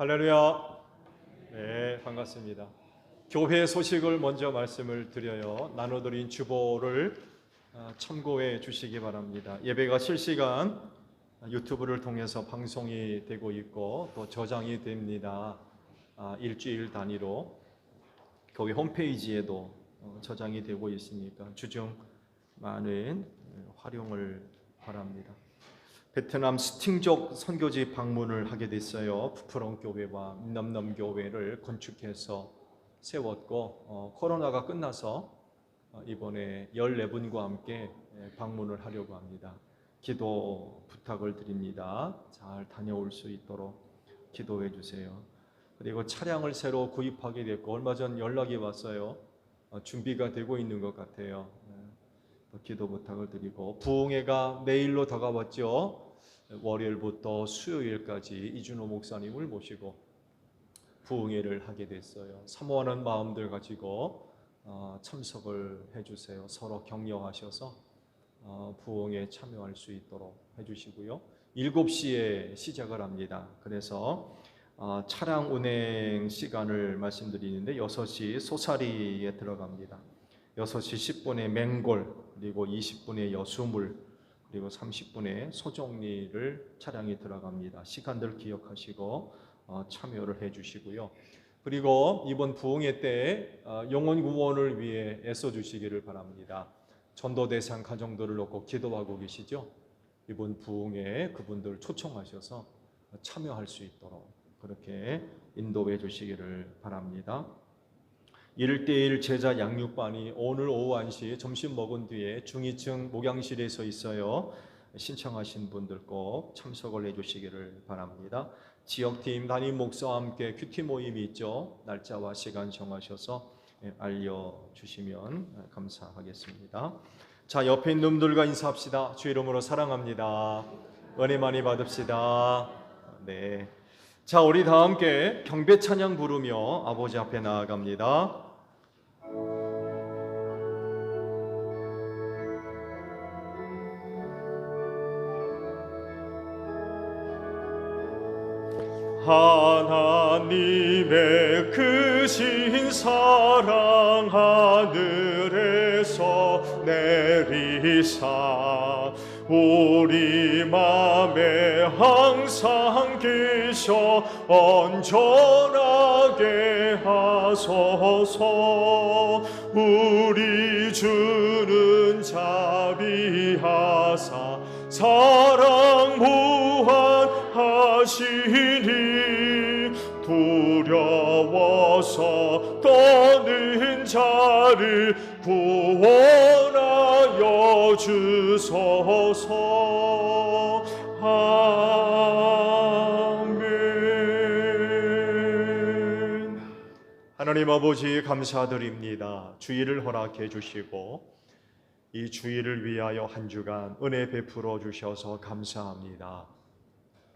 할렐루야. 네, 반갑습니다. 교회 소식을 먼저 말씀을 드려요. 나눠드린 주보를 참고해 주시기 바랍니다. 예배가 실시간 유튜브를 통해서 방송이 되고 있고 또 저장이 됩니다. 일주일 단위로 교회 홈페이지에도 저장이 되고 있으니까 주중 많은 활용을 바랍니다. 베트남 스팅족 선교지 방문을 하게 됐어요. 부프롱 교회와 민남남 교회를 건축해서 세웠고 코로나가 끝나서 이번에 14분과 함께 방문을 하려고 합니다. 기도 부탁을 드립니다. 잘 다녀올 수 있도록 기도해 주세요. 그리고 차량을 새로 구입하게 됐고 얼마 전 연락이 왔어요. 준비가 되고 있는 것 같아요. 기도 부탁을 드리고 부흥회가 내일로 다가왔죠. 월요일부터 수요일까지 이준호 목사님을 모시고 부흥회를 하게 됐어요. 사모하는 마음들 가지고 참석을 해주세요. 서로 격려하셔서 부흥회에 참여할 수 있도록 해주시고요. 7시에 시작을 합니다. 그래서 차량 운행 시간을 말씀드리는데 6시 소사리에 들어갑니다. 6시 10분에 맹골, 그리고 20분에 여수물, 그리고 30분에 소정리를 차량이 들어갑니다. 시간들 기억하시고 참여를 해주시고요. 그리고 이번 부흥회 때 영혼 구원을 위해 애써주시기를 바랍니다. 전도대상 가정들을 놓고 기도하고 계시죠? 이번 부흥회에 그분들 초청하셔서 참여할 수 있도록 그렇게 인도해 주시기를 바랍니다. 1:1 제자 양육반이 오늘 오후 1시 점심 먹은 뒤에 중위층 목양실에서 있어요. 신청하신 분들 꼭 참석을 해주시기를 바랍니다. 지역팀 담임 목사와 함께 큐티 모임이 있죠. 날짜와 시간 정하셔서 알려주시면 감사하겠습니다. 자, 옆에 있는 분들과 인사합시다. 주 이름으로 사랑합니다. 은혜 많이 받읍시다. 네. 자, 우리 다 함께 경배 찬양 부르며 아버지 앞에 나아갑니다. 하나님의 크신 사랑 하늘에서 내리사 우리 맘에 항상 계셔 온전하게 하소서. 우리 주는 자비하사 사랑 무한하시니 두려워서 떠는 자를 구원하여 주소서. 아멘. 하나님 아버지 감사드립니다. 주일을 허락해 주시고 이 주일을 위하여 한 주간 은혜 베풀어 주셔서 감사합니다.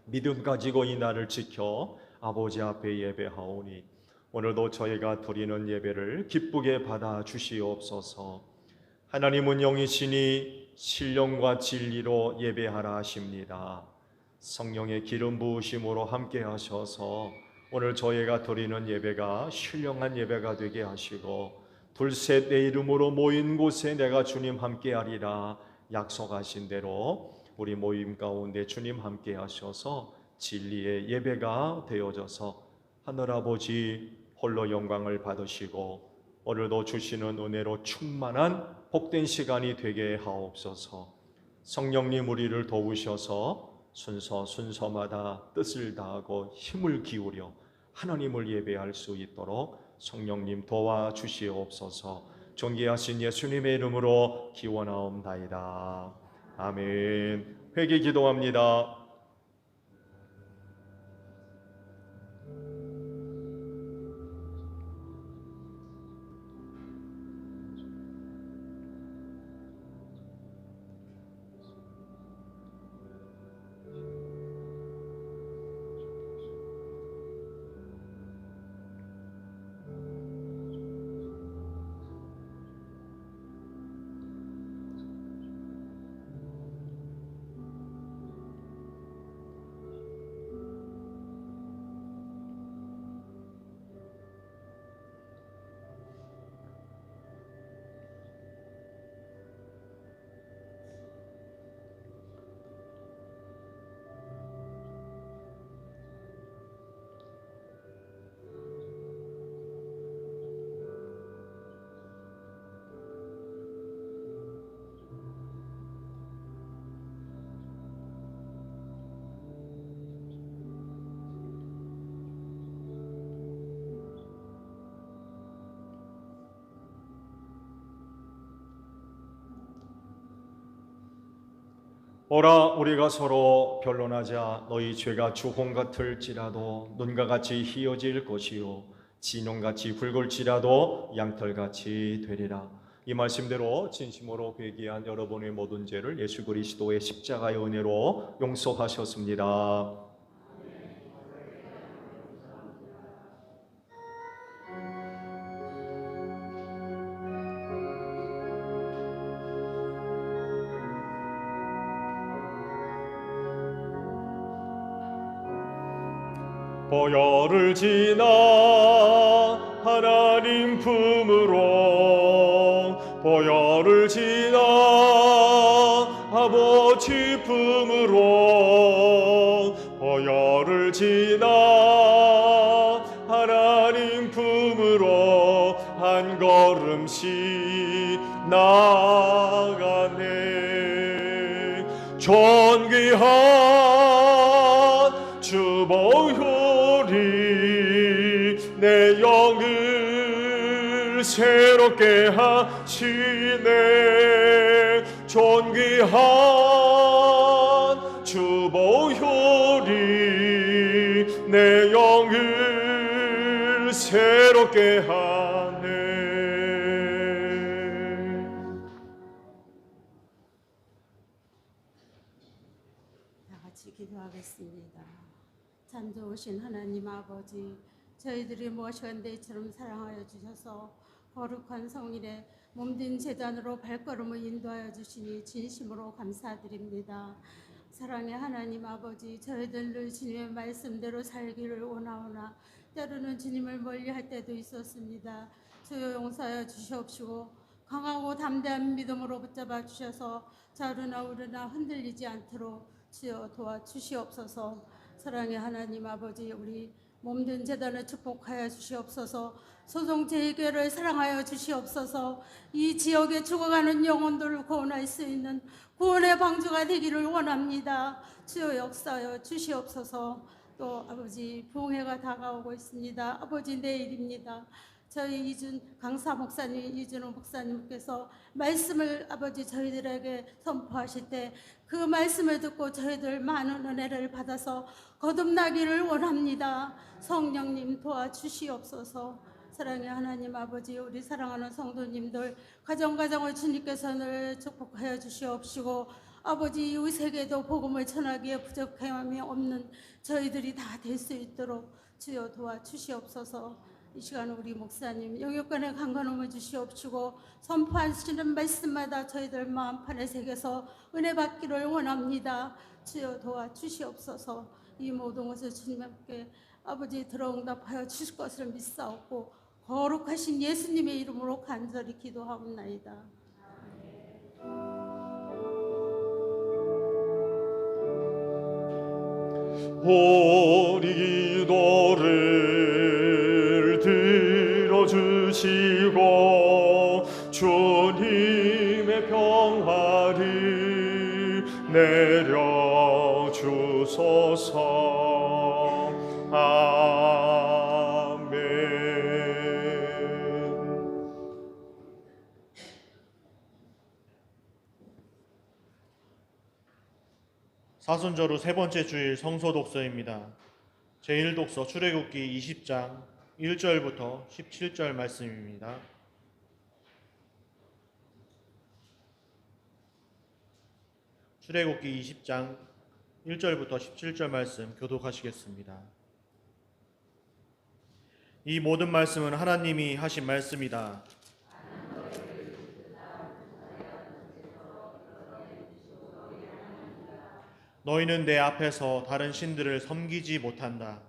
믿음 가지고 이 날을 지켜 아버지 앞에 예배하오니 오늘도 저희가 드리는 예배를 기쁘게 받아 주시옵소서. 하나님은 영이시니 신령과 진리로 예배하라 하십니다. 성령의 기름 부으심으로 함께 하셔서 오늘 저희가 드리는 예배가 신령한 예배가 되게 하시고 둘셋 내 이름으로 모인 곳에 내가 주님 함께하리라 약속하신 대로 우리 모임 가운데 주님 함께 하셔서 진리의 예배가 되어져서 하늘아버지 홀로 영광을 받으시고 오늘도 주시는 은혜로 충만한 복된 시간이 되게 하옵소서. 성령님 우리를 도우셔서 순서마다 뜻을 다하고 힘을 기울여 하나님을 예배할 수 있도록 성령님 도와주시옵소서. 존귀하신 예수님의 이름으로 기원하옵나이다. 아멘. 회개 기도합니다. 오라 우리가 서로 변론하자. 너희 죄가 주홍 같을지라도 눈과 같이 희어질 것이요 진홍같이 붉을지라도 양털같이 되리라. 이 말씀대로 진심으로 회개한 여러분의 모든 죄를 예수 그리스도의 십자가의 은혜로 용서하셨습니다. 보혈을 지나 하나님 품으로 보혈을 지나 아버지 품으로 보혈을 지나 하나님 품으로 한 걸음씩 나가네. 존귀한 주보혈이 내 영을 새롭게 하시네. 존귀한 주보혈이 내 영을 새롭게 하네. 다 같이 기도하겠습니다. 참 좋으신 하나님 아버지, 저희들이 무엇이건대 이처럼 사랑하여 주셔서 거룩한 성일에 몸된 제단으로 발걸음을 인도하여 주시니 진심으로 감사드립니다. 사랑의 하나님 아버지, 저희들을 주님의 말씀대로 살기를 원하오나 때로는 주님을 멀리할 때도 있었습니다. 주여 용서하여 주시옵시고 강하고 담대한 믿음으로 붙잡아 주셔서 자르나 우르나 흔들리지 않도록 주여 도와주시옵소서. 사랑의 하나님 아버지, 우리 몸된 제단을 축복하여 주시옵소서. 소송 재개를 사랑하여 주시옵소서. 이 지역에 죽어가는 영혼들을 구원할 수 있는 구원의 방주가 되기를 원합니다. 주여 역사하여 주시옵소서. 또 아버지, 부흥회가 다가오고 있습니다. 아버지, 내일입니다. 저희 이준 강사 목사님, 이준호 목사님께서 말씀을 아버지 저희들에게 선포하실 때 그 말씀을 듣고 저희들 많은 은혜를 받아서 거듭나기를 원합니다. 성령님 도와주시옵소서. 사랑의 하나님 아버지, 우리 사랑하는 성도님들 가정가정을 주님께서 늘 축복하여 주시옵시고 아버지, 이 세계도 복음을 전하기에 부족함이 없는 저희들이 다 될 수 있도록 주여 도와주시옵소서. 이 시간 우리 목사님 영역간에 강건함을 주시옵시고 선포하시는 말씀마다 저희들 마음판에 새겨서 은혜 받기를 원합니다. 주여 도와주시옵소서. 이 모든 것을 주님 함께 아버지 들어응답하여 주실 것을 믿사옵고 거룩하신 예수님의 이름으로 간절히 기도하옵나이다. 우리 기도를 들어주시고 주님의 평화를 내려주소서. 아멘. 사순절 후 세 번째 주일 성서 독서입니다. 제1독서 출애굽기 20장 1절부터 17절 말씀입니다. 출애굽기 20장 1절부터 17절 말씀 교독하시겠습니다. 이 모든 말씀은 하나님이 하신 말씀이다. 너희는 내 앞에서 다른 신들을 섬기지 못한다.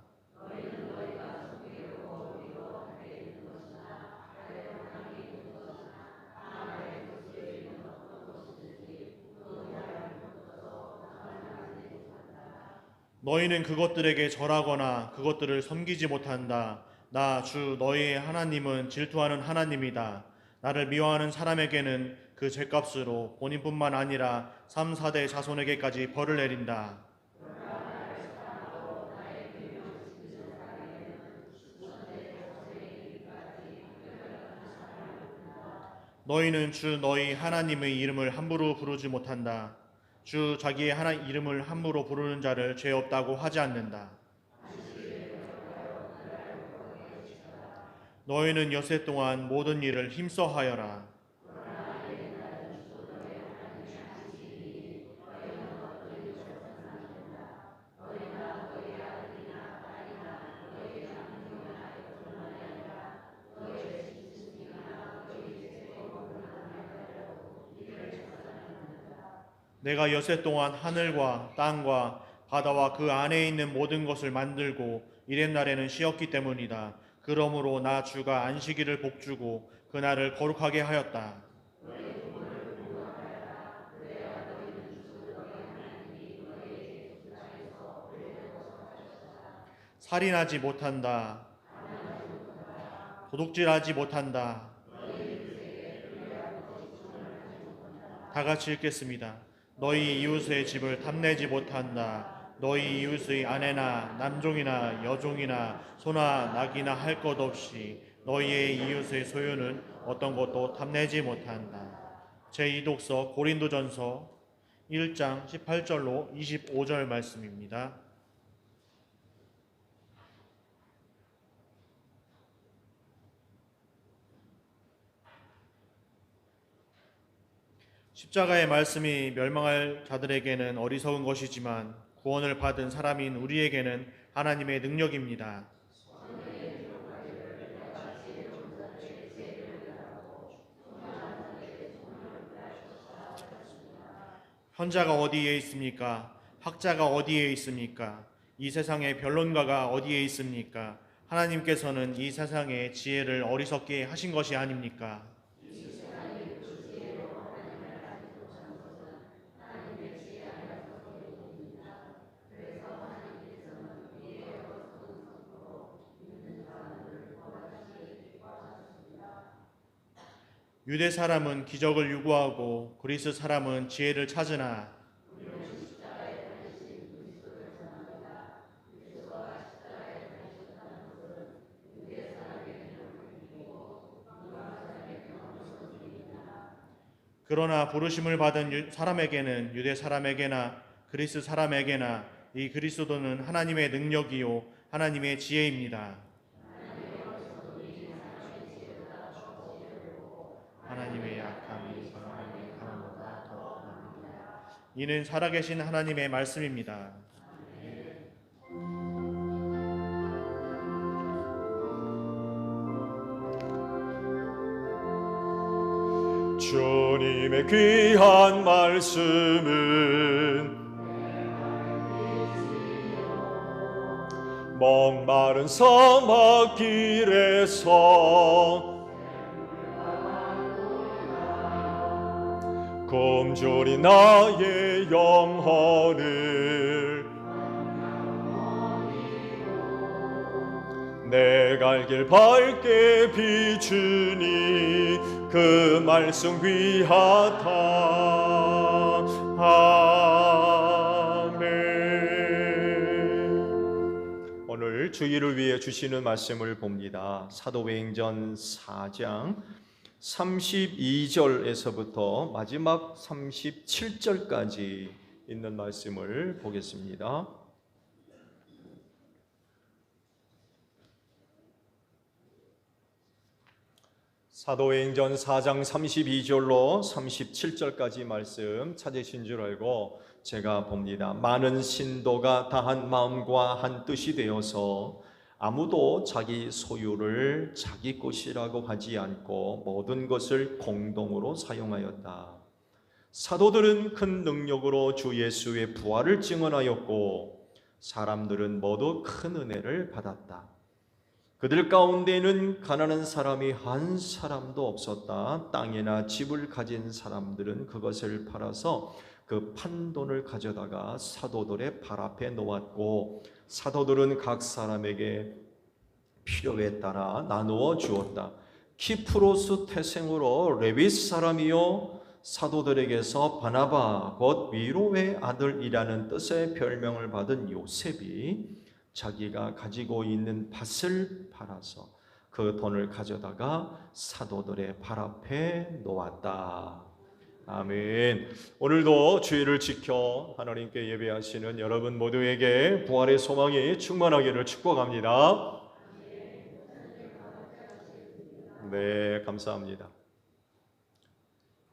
너희는 그것들에게 절하거나 그것들을 섬기지 못한다. 나 주 너희의 하나님은 질투하는 하나님이다. 나를 미워하는 사람에게는 그 죄값으로 본인뿐만 아니라 3, 4대 자손에게까지 벌을 내린다. 너희는 주 너희 하나님의 이름을 함부로 부르지 못한다. 주 자기의 하나님 이름을 함부로 부르는 자를 죄 없다고 하지 않는다. 너희는 엿새 동안 모든 일을 힘써 하여라. 내가 엿새 동안 하늘과 땅과 바다와 그 안에 있는 모든 것을 만들고 이튿 날에는 쉬었기 때문이다. 그러므로 나 주가 안식일을 복주고 그날을 거룩하게 하였다. 살인하지 못한다. 도둑질하지 못한다. 다 같이 읽겠습니다. 너희 이웃의 집을 탐내지 못한다. 너희 이웃의 아내나 남종이나 여종이나 소나 낙이나 할 것 없이 너희의 이웃의 소유는 어떤 것도 탐내지 못한다. 제2독서 고린도전서 1장 18절로 25절 말씀입니다. 십자가의 말씀이 멸망할 자들에게는 어리석은 것이지만 구원을 받은 사람인 우리에게는 하나님의 능력입니다. 현자가 어디에 있습니까? 학자가 어디에 있습니까? 이 세상의 변론가가 어디에 있습니까? 하나님께서는 이 세상의 지혜를 어리석게 하신 것이 아닙니까? 유대 사람은 기적을 요구하고 그리스 사람은 지혜를 찾으나 그러나 부르심을 받은 사람에게는 유대 사람에게나 그리스 사람에게나 이 그리스도는 하나님의 능력이요 하나님의 지혜입니다. 하나님의 약함이 하나님의 강함보다 더 납니다. 이는 살아계신 하나님의 말씀입니다. 주님의 귀한 말씀은 목마른 사막길에서 굶주린 나의 영혼을 내 갈 길 밝게 비추니 그 말씀 귀하다. 아멘. 오늘 주일을 위해 주시는 말씀을 봅니다. 사도행전 4장 32절에서부터 마지막 37절까지 있는 말씀을 보겠습니다. 사도행전 4장 32절로 37절까지 말씀 찾으신 줄 알고 제가 봅니다. 많은 신도가 다 한 마음과 한 뜻이 되어서 아무도 자기 소유를 자기 것이라고 하지 않고 모든 것을 공동으로 사용하였다. 사도들은 큰 능력으로 주 예수의 부활을 증언하였고 사람들은 모두 큰 은혜를 받았다. 그들 가운데는 가난한 사람이 한 사람도 없었다. 땅이나 집을 가진 사람들은 그것을 팔아서 그 판돈을 가져다가 사도들의 발 앞에 놓았고 사도들은 각 사람에게 필요에 따라 나누어 주었다. 키프로스 태생으로 레위 사람이요 사도들에게서 바나바 곧 위로의 아들이라는 뜻의 별명을 받은 요셉이 자기가 가지고 있는 밭을 팔아서 그 돈을 가져다가 사도들의 발 앞에 놓았다. 아멘. 오늘도 주의를 지켜 하나님께 예배하시는 여러분 모두에게 부활의 소망이 충만하기를 축복합니다. 네, 감사합니다.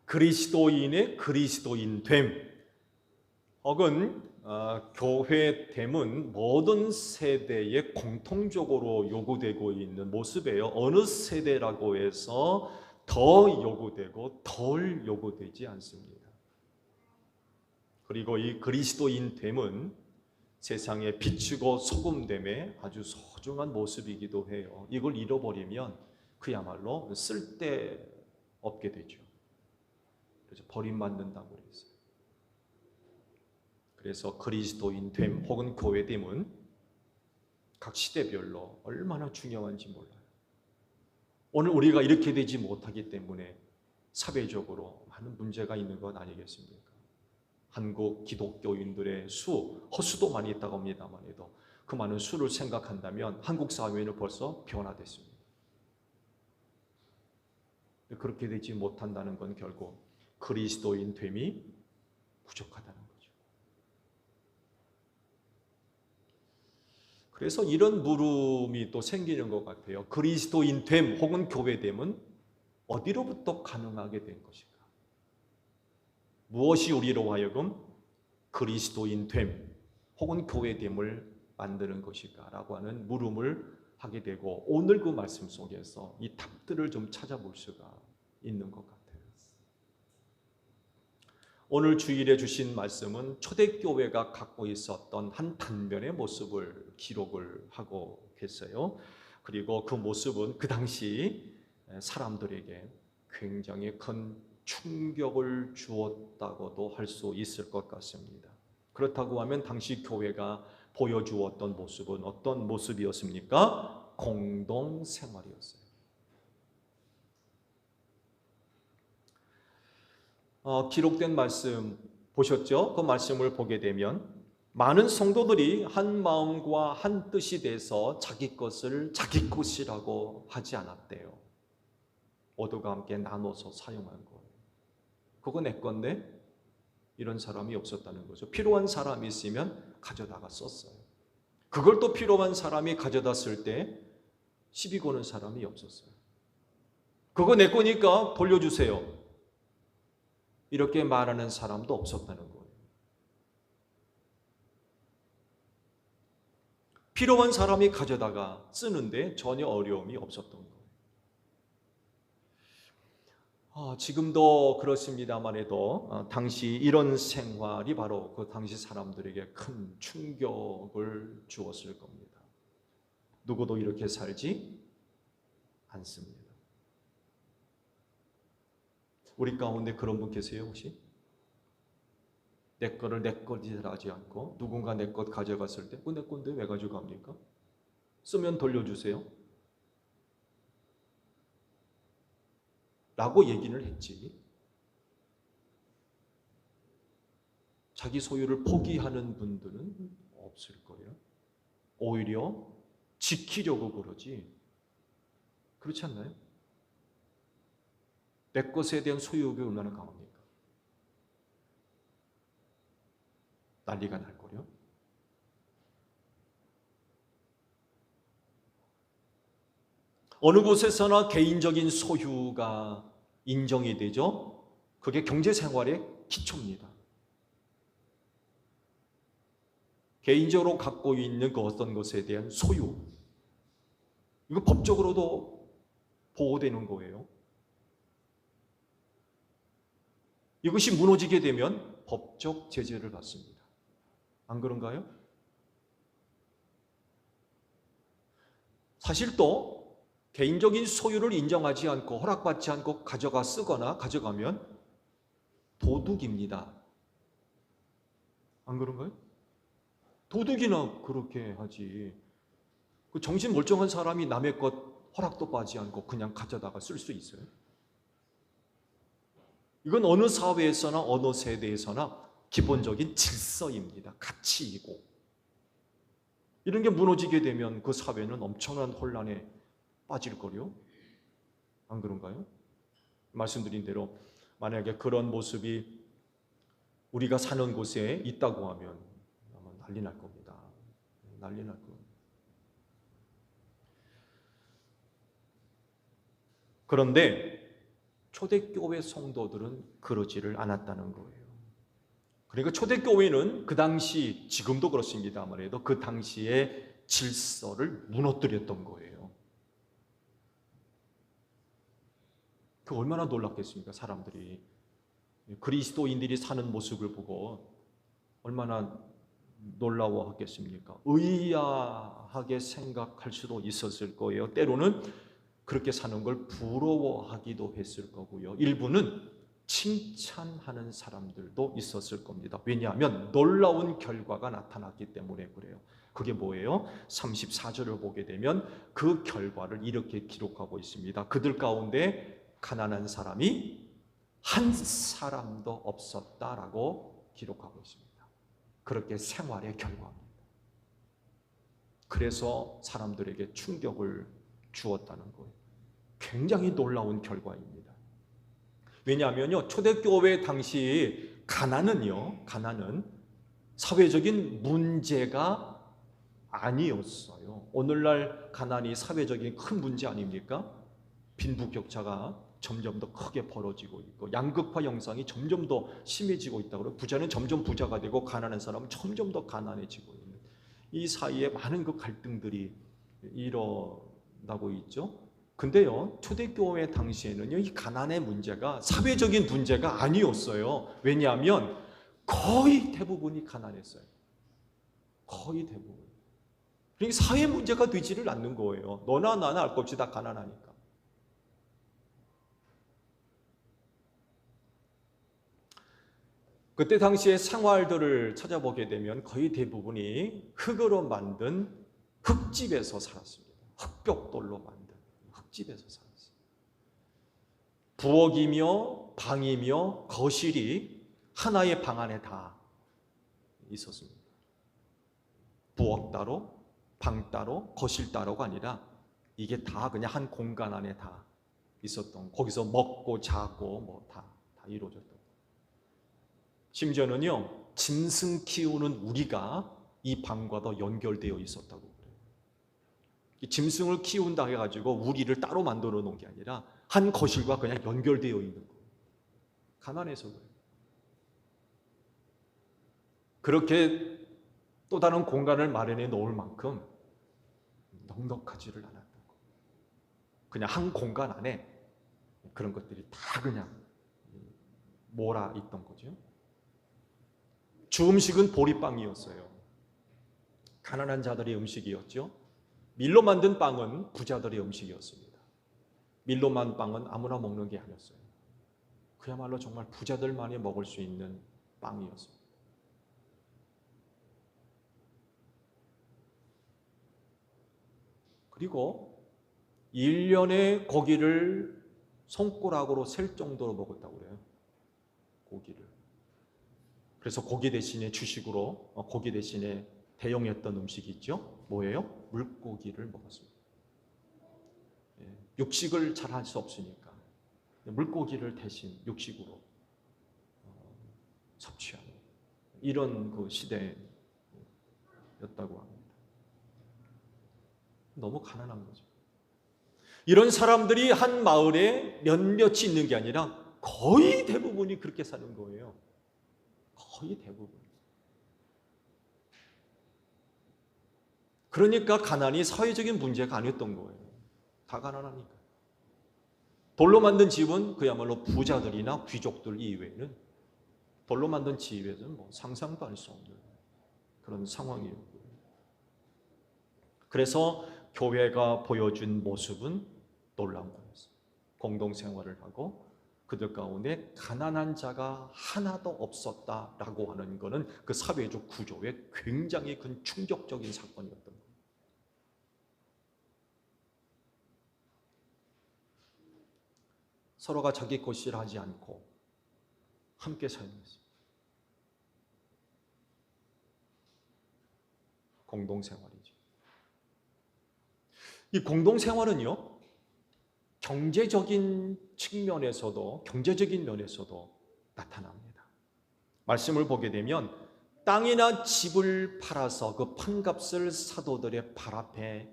그리스도인의 그리스도인됨 혹은 교회됨은 모든 세대에 공통적으로 요구되고 있는 모습이에요. 어느 세대라고 해서 더 요구되고 덜 요구되지 않습니다. 그리고 이 그리스도인됨은 세상에 비추고 소금됨의 아주 소중한 모습이기도 해요. 이걸 잃어버리면 그야말로 쓸데없게 되죠. 그래서 버림받는다고 그랬어요. 그래서 그리스도인됨 혹은 교회됨은 각 시대별로 얼마나 중요한지 몰라요. 오늘 우리가 이렇게 되지 못하기 때문에 사회적으로 많은 문제가 있는 것 아니겠습니까? 한국 기독교인들의 허수도 많이 있다고 합니다만 해도 그 많은 수를 생각한다면 한국 사회는 벌써 변화됐습니다. 그렇게 되지 못한다는 건 결국 그리스도인됨이 부족하다는 거죠. 그래서 이런 물음이 또 생기는 것 같아요. 그리스도인됨 혹은 교회됨은 어디로부터 가능하게 된 것인가? 무엇이 우리로 하여금 그리스도인됨 혹은 교회됨을 만드는 것인가? 라고 하는 물음을 하게 되고 오늘 그 말씀 속에서 이 답들을 좀 찾아볼 수가 있는 것 같아요. 오늘 주일에 주신 말씀은 초대교회가 갖고 있었던 한 단면의 모습을 기록을 하고 계세요. 그리고 그 모습은 그 당시 사람들에게 굉장히 큰 충격을 주었다고도 할 수 있을 것 같습니다. 그렇다고 하면 당시 교회가 보여주었던 모습은 어떤 모습이었습니까? 공동생활이었어요. 기록된 말씀 보셨죠? 그 말씀을 보게 되면 많은 성도들이 한 마음과 한 뜻이 돼서 자기 것을 자기 것이라고 하지 않았대요. 모두가 함께 나눠서 사용한 거예요. 그거 내 건데? 이런 사람이 없었다는 거죠. 필요한 사람이 있으면 가져다가 썼어요. 그걸 또 필요한 사람이 가져다 쓸 때 시비 거는 사람이 없었어요. 그거 내 거니까 돌려주세요. 이렇게 말하는 사람도 없었다는 거예요. 필요한 사람이 가져다가 쓰는데 전혀 어려움이 없었던 거예요. 지금도 그렇습니다만 해도 당시 이런 생활이 바로 그 당시 사람들에게 큰 충격을 주었을 겁니다. 누구도 이렇게 살지 않습니다. 우리 가운데 그런 분 계세요 혹시? 내 거를 내 것이라 하지 않고 누군가 내 것 가져갔을 때 내 건데 왜 가져갑니까? 쓰면 돌려주세요 라고 얘기를 했지, 자기 소유를 포기하는 분들은 없을 거예요. 오히려 지키려고 그러지. 그렇지 않나요? 내 것에 대한 소유욕이 얼마나 강합니까? 난리가 날 거요. 어느 곳에서나 개인적인 소유가 인정이 되죠. 그게 경제생활의 기초입니다. 개인적으로 갖고 있는 그 어떤 것에 대한 소유, 이거 법적으로도 보호되는 거예요. 이것이 무너지게 되면 법적 제재를 받습니다. 안 그런가요? 사실 또 개인적인 소유를 인정하지 않고 허락받지 않고 가져가 쓰거나 가져가면 도둑입니다. 안 그런가요? 도둑이나 그렇게 하지. 그 정신 멀쩡한 사람이 남의 것 허락도 받지 않고 그냥 가져다가 쓸 수 있어요? 이건 어느 사회에서나 어느 세대에서나 기본적인 질서입니다. 가치이고. 이런 게 무너지게 되면 그 사회는 엄청난 혼란에 빠질 거요. 안 그런가요? 말씀드린 대로 만약에 그런 모습이 우리가 사는 곳에 있다고 하면 아마 난리 날 겁니다. 난리 날 겁니다. 그런데 초대교회 성도들은 그러지를 않았다는 거예요. 그러니까 초대교회는 그 당시, 지금도 그렇습니다만 해도 그 당시의 질서를 무너뜨렸던 거예요. 그 얼마나 놀랍겠습니까? 사람들이 그리스도인들이 사는 모습을 보고 얼마나 놀라워하겠습니까? 의아하게 생각할 수도 있었을 거예요. 때로는 그렇게 사는 걸 부러워하기도 했을 거고요. 일부는 칭찬하는 사람들도 있었을 겁니다. 왜냐하면 놀라운 결과가 나타났기 때문에 그래요. 그게 뭐예요? 34절을 보게 되면 그 결과를 이렇게 기록하고 있습니다. 그들 가운데 가난한 사람이 한 사람도 없었다라고 기록하고 있습니다. 그렇게 생활의 결과입니다. 그래서 사람들에게 충격을 주었다는 거예요. 굉장히 놀라운 결과입니다. 왜냐하면요, 초대교회 당시 가난은 사회적인 문제가 아니었어요. 오늘날 가난이 사회적인 큰 문제 아닙니까? 빈부격차가 점점 더 크게 벌어지고 있고 양극화 현상이 점점 더 심해지고 있다고. 부자는 점점 부자가 되고 가난한 사람은 점점 더 가난해지고 있는 이 사이에 많은 그 갈등들이 일어나고 있죠. 근데요, 초대교회 당시에는요, 이 가난의 문제가 사회적인 문제가 아니었어요. 왜냐하면 거의 대부분이 가난했어요. 거의 대부분. 그러니까 사회 문제가 되지를 않는 거예요. 너나 나나 알 것 없이 다 가난하니까. 그때 당시의 생활들을 찾아보게 되면 거의 대부분이 흙으로 만든 흙집에서 살았습니다. 흙벽돌로 만든 흙집에서 살았어요. 부엌이며 방이며 거실이 하나의 방 안에 다 있었습니다. 부엌 따로, 방 따로, 거실 따로가 아니라 이게 다 그냥 한 공간 안에 다 있었던, 거기서 먹고 자고 뭐 다 이루어졌던. 심지어는요, 짐승 키우는 우리가 이 방과 더 연결되어 있었다고 그래요. 이 짐승을 키운다 해가지고 우리를 따로 만들어 놓은 게 아니라 한 거실과 그냥 연결되어 있는 거예요. 가난해서 그래요. 그렇게 또 다른 공간을 마련해 놓을 만큼 넉넉하지를 않았던 거예요. 그냥 한 공간 안에 그런 것들이 다 그냥 몰아 있던 거죠. 주 음식은 보리빵이었어요. 가난한 자들의 음식이었죠. 밀로 만든 빵은 부자들의 음식이었습니다. 밀로 만든 빵은 아무나 먹는 게 아니었어요. 그야말로 정말 부자들만이 먹을 수 있는 빵이었습니다. 그리고 1년에 고기를 손가락으로 셀 정도로 먹었다고 그래요. 고기를. 그래서 고기 대신에 주식으로 고기 대신에 대용했던 음식이 있죠. 뭐예요? 물고기를 먹었습니다. 육식을 잘 할 수 없으니까 물고기를 대신 육식으로 섭취하는 이런 그 시대였다고 합니다. 너무 가난한 거죠. 이런 사람들이 한 마을에 몇몇이 있는 게 아니라 거의 대부분이 그렇게 사는 거예요. 거의 대부분. 그러니까 가난이 사회적인 문제가 아니었던 거예요. 다 가난하니까. 돌로 만든 집은 그야말로 부자들이나 귀족들 이외에는 돌로 만든 집에서는 뭐 상상도 할 수 없는 그런 상황이었고요. 그래서 교회가 보여준 모습은 놀라운 거였어요. 공동생활을 하고 그들 가운데 가난한 자가 하나도 없었다라고 하는 것은 그 사회적 구조에 굉장히 큰 충격적인 사건이었던 거예요. 서로가 자기 것이라 하지 않고 함께 살면서 공동생활이죠. 이 공동생활은요, 경제적인 측면에서도, 경제적인 면에서도 나타납니다. 말씀을 보게 되면 땅이나 집을 팔아서 그 판값을 사도들의 발 앞에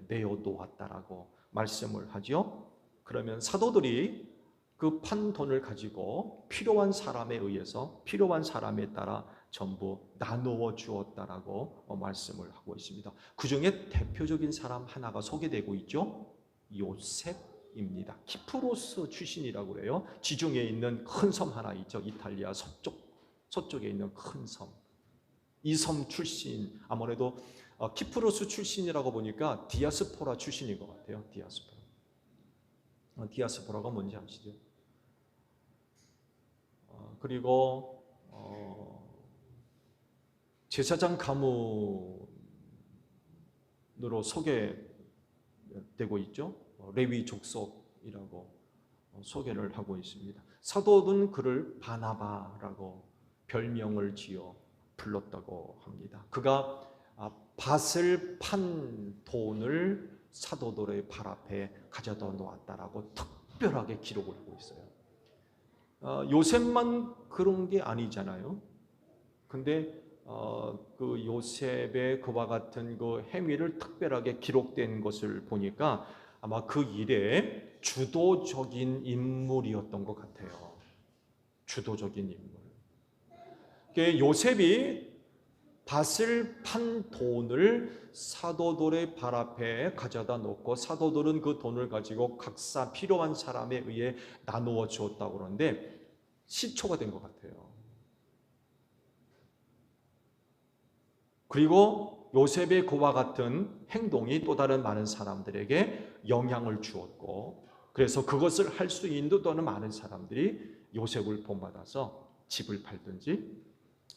내어놓았다라고 말씀을 하죠. 그러면 사도들이 그 판 돈을 가지고 필요한 사람에 의해서, 필요한 사람에 따라 전부 나누어 주었다라고 말씀을 하고 있습니다. 그 중에 대표적인 사람 하나가 소개되고 있죠. 요셉입니다. 키프로스 출신이라고 그래요. 지중해에 있는 큰 섬 하나 있죠. 이탈리아 서쪽에 있는 큰 섬. 이 섬 출신, 아무래도 키프로스 출신이라고 보니까 디아스포라 출신인 것 같아요. 디아스포라. 디아스포라가 뭔지 아시죠? 그리고 제사장 가문으로 소개되고 있죠. 레위 족속이라고 소개를 하고 있습니다. 사도는 그를 바나바라고 별명을 지어 불렀다고 합니다. 그가 밭을 판 돈을 사도들의 발 앞에 가져다 놓았다라고 특별하게 기록을 하고 있어요. 요셉만 그런 게 아니잖아요. 근데 그 요셉의 그와 같은 그 행위를 특별하게 기록된 것을 보니까 아마 그 일에 주도적인 인물이었던 것 같아요. 주도적인 인물. 요셉이 밭을 판 돈을 사도들의 발 앞에 가져다 놓고 사도들은 그 돈을 가지고 각자 필요한 사람에 의해 나누어 주었다고 그러는데 시초가 된 것 같아요. 그리고 요셉의 그와 같은 행동이 또 다른 많은 사람들에게 영향을 주었고, 그래서 그것을 할 수 있는 또 다른 많은 사람들이 요셉을 본받아서 집을 팔든지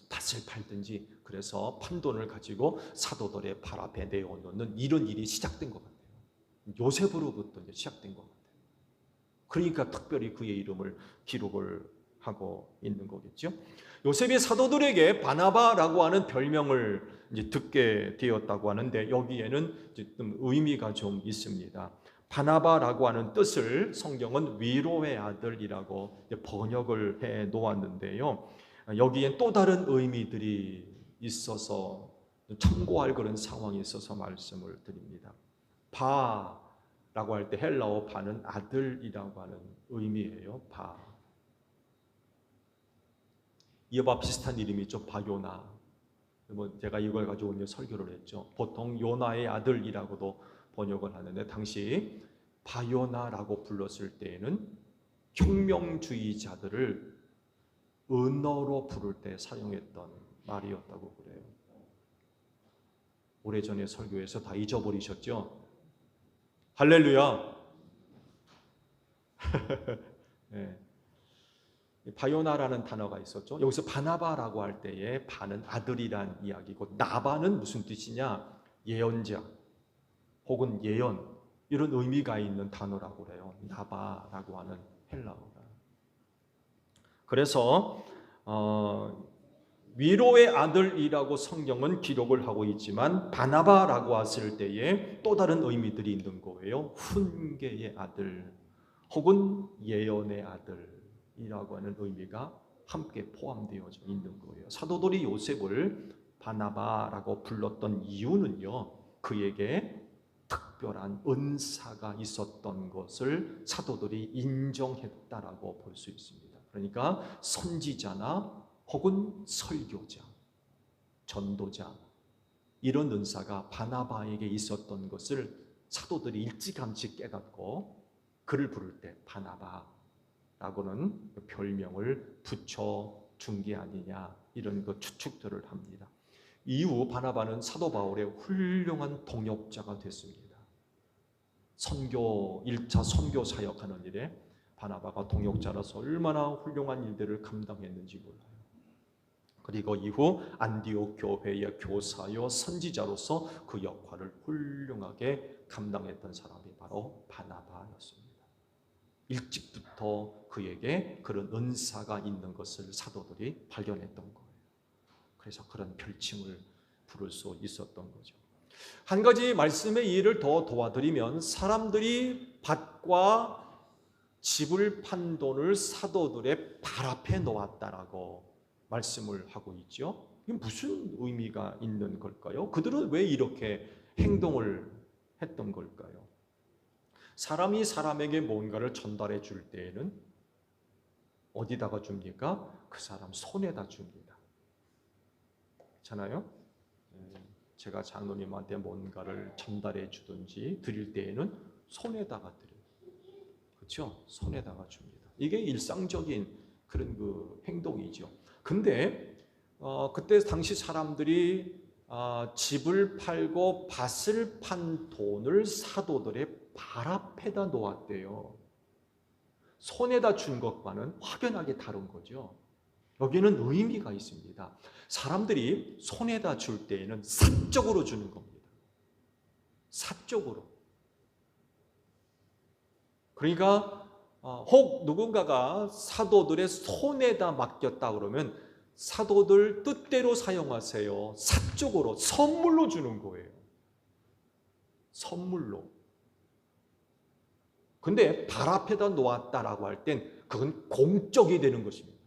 밭을 팔든지, 그래서 판돈을 가지고 사도들의 발 앞에 내어놓는 이런 일이 시작된 것 같아요. 요셉으로부터 이제 시작된 것 같아요. 그러니까 특별히 그의 이름을 기록을 하고 있는 거겠죠. 요셉이 사도들에게 바나바라고 하는 별명을 이제 듣게 되었다고 하는데, 여기에는 좀 의미가 좀 있습니다. 바나바라고 하는 뜻을 성경은 위로의 아들이라고 번역을 해 놓았는데요. 여기엔 또 다른 의미들이 있어서 참고할 그런 상황이 있어서 말씀을 드립니다. 바라고 할 때 헬라어 바는 아들이라고 하는 의미예요. 바. 이와 비슷한 이름이 있죠. 바요나. 제가 이걸 가지고 오늘 설교를 했죠. 보통 요나의 아들이라고도 번역을 하는데, 당시 바요나라고 불렀을 때에는 혁명주의자들을 은어로 부를 때 사용했던 말이었다고 그래요. 오래전에 설교에서 다 잊어버리셨죠? 할렐루야. 네. 바요나라는 단어가 있었죠. 여기서 바나바라고 할 때에 바는 아들이란 이야기고, 나바는 무슨 뜻이냐? 예언자 혹은 예언, 이런 의미가 있는 단어라고 그래요. 나바라고 하는 헬라어가. 그래서 위로의 아들이라고 성경은 기록을 하고 있지만, 바나바라고 했을 때에 또 다른 의미들이 있는 거예요. 훈계의 아들 혹은 예언의 아들이라고 하는 의미가 함께 포함되어져 있는 거예요. 사도들이 요셉을 바나바라고 불렀던 이유는요, 그에게 특별한 은사가 있었던 것을 사도들이 인정했다라고 볼 수 있습니다. 그러니까 선지자나 혹은 설교자, 전도자, 이런 은사가 바나바에게 있었던 것을 사도들이 일찌감치 깨닫고 그를 부를 때 바나바라고는 별명을 붙여준 게 아니냐, 이런 추측들을 합니다. 이후 바나바는 사도 바울의 훌륭한 동역자가 됐습니다. 1차 선교 사역하는 일에 바나바가 동역자라서 얼마나 훌륭한 일들을 감당했는지 몰라요. 그리고 이후 안디옥 교회의 교사요 선지자로서 그 역할을 훌륭하게 감당했던 사람이 바로 바나바였습니다. 일찍부터 그에게 그런 은사가 있는 것을 사도들이 발견했던 거예요. 그래서 그런 별칭을 부를 수 있었던 거죠. 한 가지 말씀의 이해를 더 도와드리면, 사람들이 밭 밭과 집을 판 돈을 사도들의 발 앞에 놓았다라고 말씀을 하고 있죠. 이게 무슨 의미가 있는 걸까요? 그들은 왜 이렇게 행동을 했던 걸까요? 사람이 사람에게 뭔가를 전달해 줄 때에는 어디다가 줍니까? 그 사람 손에다 줍니다. 그렇잖아요? 제가 장로님한테 뭔가를 전달해 주든지 드릴 때에는 손에다가 드려요. 그렇죠? 손에다가 줍니다. 이게 일상적인 그런 그 행동이죠. 근데 그때 당시 사람들이 집을 팔고 밭을 판 돈을 사도들의 발 앞에다 놓았대요. 손에다 준 것과는 확연하게 다른 거죠. 여기는 의미가 있습니다. 사람들이 손에다 줄 때에는 사적으로 주는 겁니다. 사적으로. 그러니까 혹 누군가가 사도들의 손에다 맡겼다 그러면 사도들 뜻대로 사용하세요. 사적으로 선물로 주는 거예요. 선물로. 근데 발 앞에다 놓았다라고 할 땐 그건 공적이 되는 것입니다.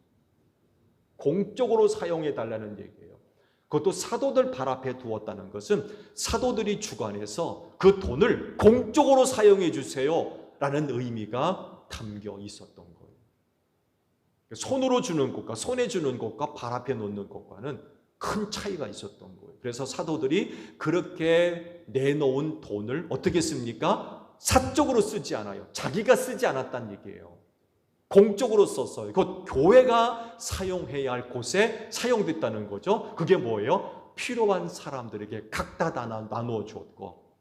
공적으로 사용해 달라는 얘기예요. 그것도 사도들 발 앞에 두었다는 것은 사도들이 주관해서 그 돈을 공적으로 사용해 주세요 라는 의미가 담겨 있었던 거예요. 손으로 주는 것과 손에 주는 것과 발 앞에 놓는 것과는 큰 차이가 있었던 거예요. 그래서 사도들이 그렇게 내놓은 돈을 어떻게 씁니까? 사적으로 쓰지 않아요. 자기가 쓰지 않았다는 얘기예요. 공적으로 썼어요. 그 교회가 사용해야 할 곳에 사용됐다는 거죠. 그게 뭐예요? 필요한 사람들에게 각다 나누어 주었고,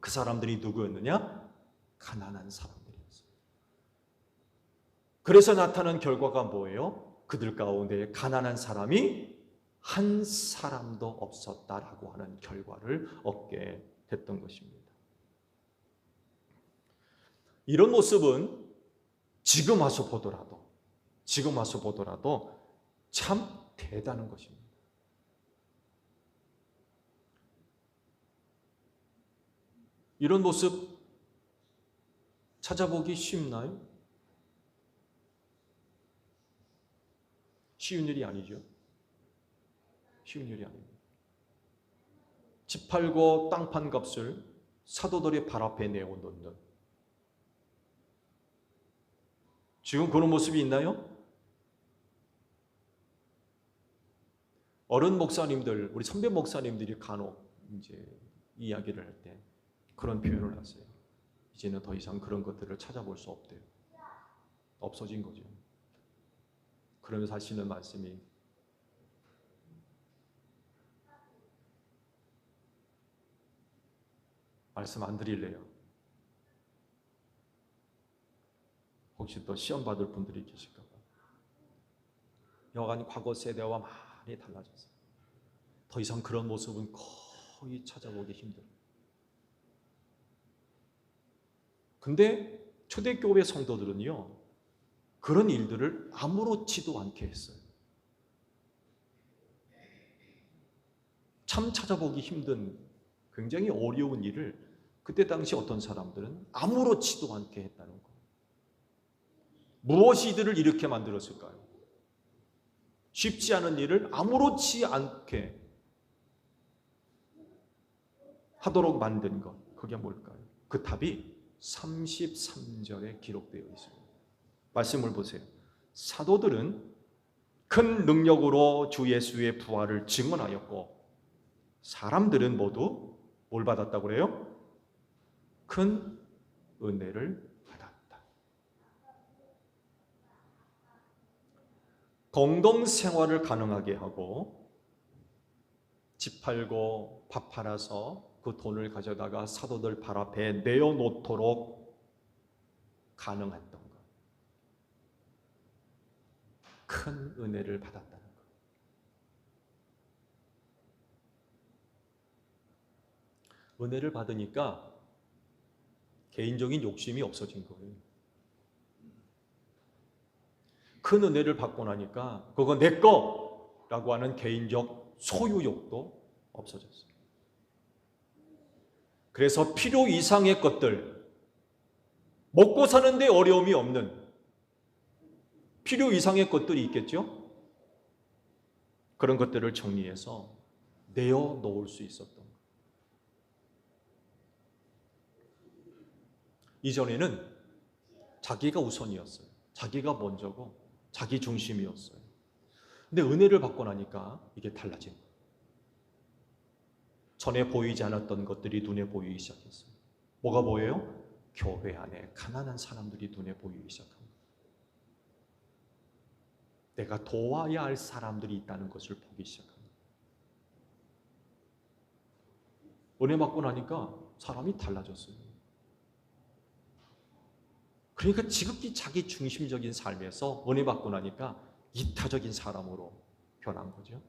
그 사람들이 누구였느냐? 가난한 사람들이었어요. 그래서 나타난 결과가 뭐예요? 그들 가운데 가난한 사람이 한 사람도 없었다라고 하는 결과를 얻게 됐던 것입니다. 이런 모습은 지금 와서 보더라도 참 대단한 것입니다. 이런 모습 찾아보기 쉽나요? 쉬운 일이 아니죠. 쉬운 일이 아닙니다. 집 팔고 땅 판 값을 사도들의 발 앞에 내어놓는, 지금 그런 모습이 있나요? 어른 목사님들, 우리 선배 목사님들이 간혹 이제 이야기를 할 때 그런 표현을 하세요. 이제는 더 이상 그런 것들을 찾아볼 수 없대요. 없어진 거죠. 그러면서 하시는 말씀이 말씀 안 드릴래요. 혹시 또 시험 받을 분들이 계실까 봐. 여간 과거 세대와 많이 달라졌어요. 더 이상 그런 모습은 거의 찾아보기 힘들어요. 근데 초대교회 성도들은요, 그런 일들을 아무렇지도 않게 했어요. 참 찾아보기 힘든 굉장히 어려운 일을 그때 당시 어떤 사람들은 아무렇지도 않게 했다는 거예요. 무엇이 이들을 이렇게 만들었을까요? 쉽지 않은 일을 아무렇지 않게 하도록 만든 것, 그게 뭘까요? 그 답이 33절에 기록되어 있습니다. 말씀을 보세요. 사도들은 큰 능력으로 주 예수의 부활을 증언하였고, 사람들은 모두 뭘 받았다고 그래요? 큰 은혜를 받았다. 공동 생활을 가능하게 하고, 집 팔고 밥 팔아서 그 돈을 가져다가 사도들 발 앞에 내어놓도록 가능했던 것. 큰 은혜를 받았다는 것. 은혜를 받으니까 개인적인 욕심이 없어진 거예요. 큰 은혜를 받고 나니까 그거 내 거라고 하는 개인적 소유욕도 없어졌어요. 그래서 필요 이상의 것들, 먹고 사는데 어려움이 없는 필요 이상의 것들이 있겠죠? 그런 것들을 정리해서 내어 놓을 수 있었던 것. 이전에는 자기가 우선이었어요. 자기가 먼저고 자기 중심이었어요. 근데 은혜를 받고 나니까 이게 달라진 거예요. 전에 보이지 않았던 것들이 눈에 보이기 시작했어요. 뭐가 보여요? 교회 안에 가난한 사람들이 눈에 보이기 시작합니다. 내가 도와야 할 사람들이 있다는 것을 보기 시작합니다. 은혜 받고 나니까 사람이 달라졌어요. 그러니까 지극히 자기 중심적인 삶에서 은혜 받고 나니까 이타적인 사람으로 변한 거죠.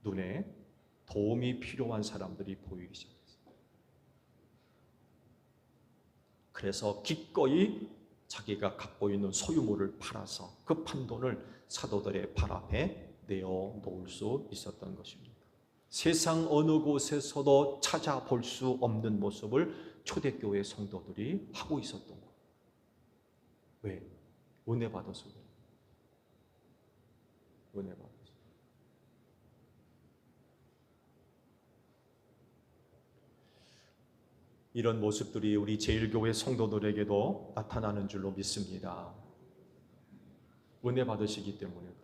눈에 도움이 필요한 사람들이 보이기 시작했어요. 그래서 기꺼이 자기가 갖고 있는 소유물을 팔아서 그 판돈을 사도들의 발 앞에 내어 놓을 수 있었던 것입니다. 세상 어느 곳에서도 찾아볼 수 없는 모습을 초대교회 성도들이 하고 있었던 거예요. 왜? 은혜 받아서 그래요. 은혜 받아서. 이런 모습들이 우리 제일교회 성도들에게도 나타나는 줄로 믿습니다. 은혜 받으시기 때문에 그래요.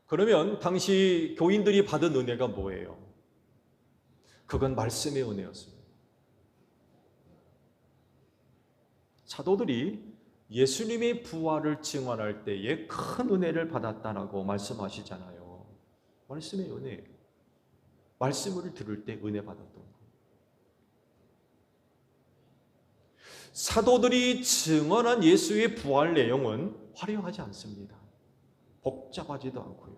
그러면 당시 교인들이 받은 은혜가 뭐예요? 그건 말씀의 은혜였습니다. 사도들이 예수님의 부활을 증언할 때에 큰 은혜를 받았다라고 말씀하시잖아요. 말씀의 은혜예요. 말씀을 들을 때 은혜 받았던 거예요. 사도들이 증언한 예수의 부활 내용은 화려하지 않습니다. 복잡하지도 않고요.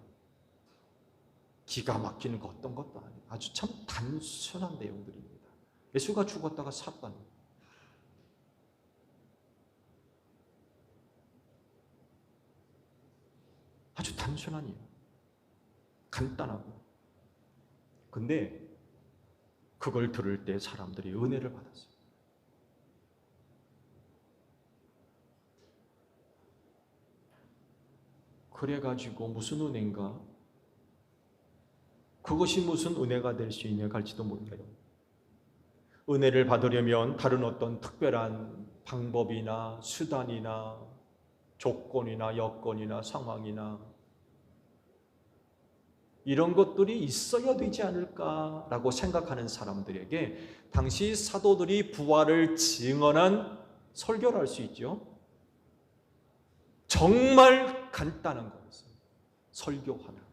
기가 막히는 거 어떤 것도 아니에요. 아주 참 단순한 내용들입니다. 예수가 죽었다가 살았다는 거예요. 아주 단순한 이유. 간단하고. 근데 그걸 들을 때 사람들이 은혜를 받았어요. 그래가지고 무슨 은혜인가? 그것이 무슨 은혜가 될 수 있냐 갈지도 몰라요. 은혜를 받으려면 다른 어떤 특별한 방법이나 수단이나 조건이나 여건이나 상황이나 이런 것들이 있어야 되지 않을까라고 생각하는 사람들에게 당시 사도들이 부활을 증언한 설교를 할 수 있죠. 정말 간단한 거였어요. 설교 하나.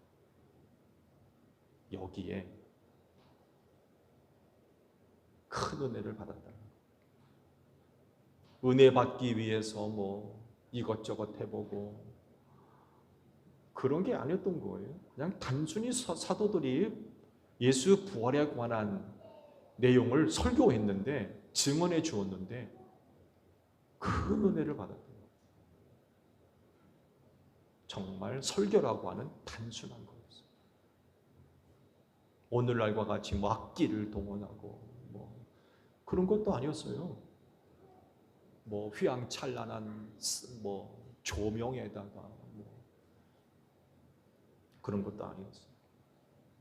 여기에 큰 은혜를 받았다는 거예요. 은혜 받기 위해서 뭐 이것저것 해보고 그런 게 아니었던 거예요. 그냥 단순히 사도들이 예수 부활에 관한 내용을 설교했는데 증언해 주었는데 큰 은혜를 받았던 거예요. 정말 설교라고 하는 단순한 거였어요. 오늘날과 같이 뭐 악기를 동원하고 뭐 그런 것도 아니었어요. 뭐 휘황찬란한 뭐 조명에다가 뭐 그런 것도 아니었어요.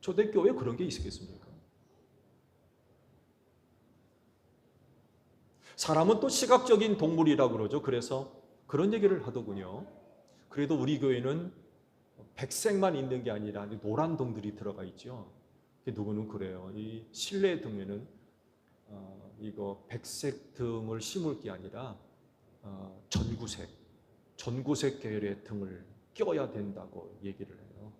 초대교회에 그런 게 있겠습니까? 사람은 또 시각적인 동물이라고 그러죠. 그래서 그런 얘기를 하더군요. 그래도 우리 교회는 백색만 있는 게 아니라 노란 등들이 들어가 있죠. 누구는 그래요. 이 실내 등에는 이거 백색 등을 심을 게 아니라 전구색 계열의 등을 껴야 된다고 얘기를 해요.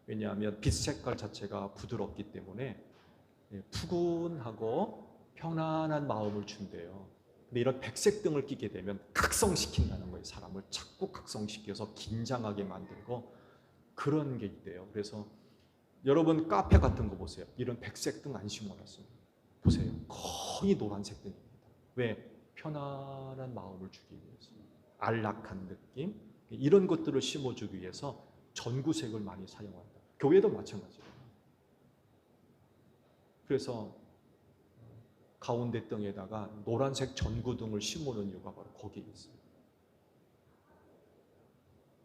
왜냐하면 빛 색깔 자체가 부드럽기 때문에 푸근하고 편안한 마음을 준대요. 근데 이런 백색 등을 끼게 되면 각성시킨다는 거예요. 사람을 자꾸 각성시켜서 긴장하게 만들고 그런 게 있대요. 그래서 여러분 카페 같은 거 보세요. 이런 백색 등 안 심어놨어요. 보세요. 거의 노란색 등입니다. 왜? 편안한 마음을 주기 위해서. 안락한 느낌. 이런 것들을 심어주기 위해서 전구색을 많이 사용한다. 교회도 마찬가지예요. 그래서 가운데 등에다가 노란색 전구등을 심어놓은 이유가 바로 거기에 있어요.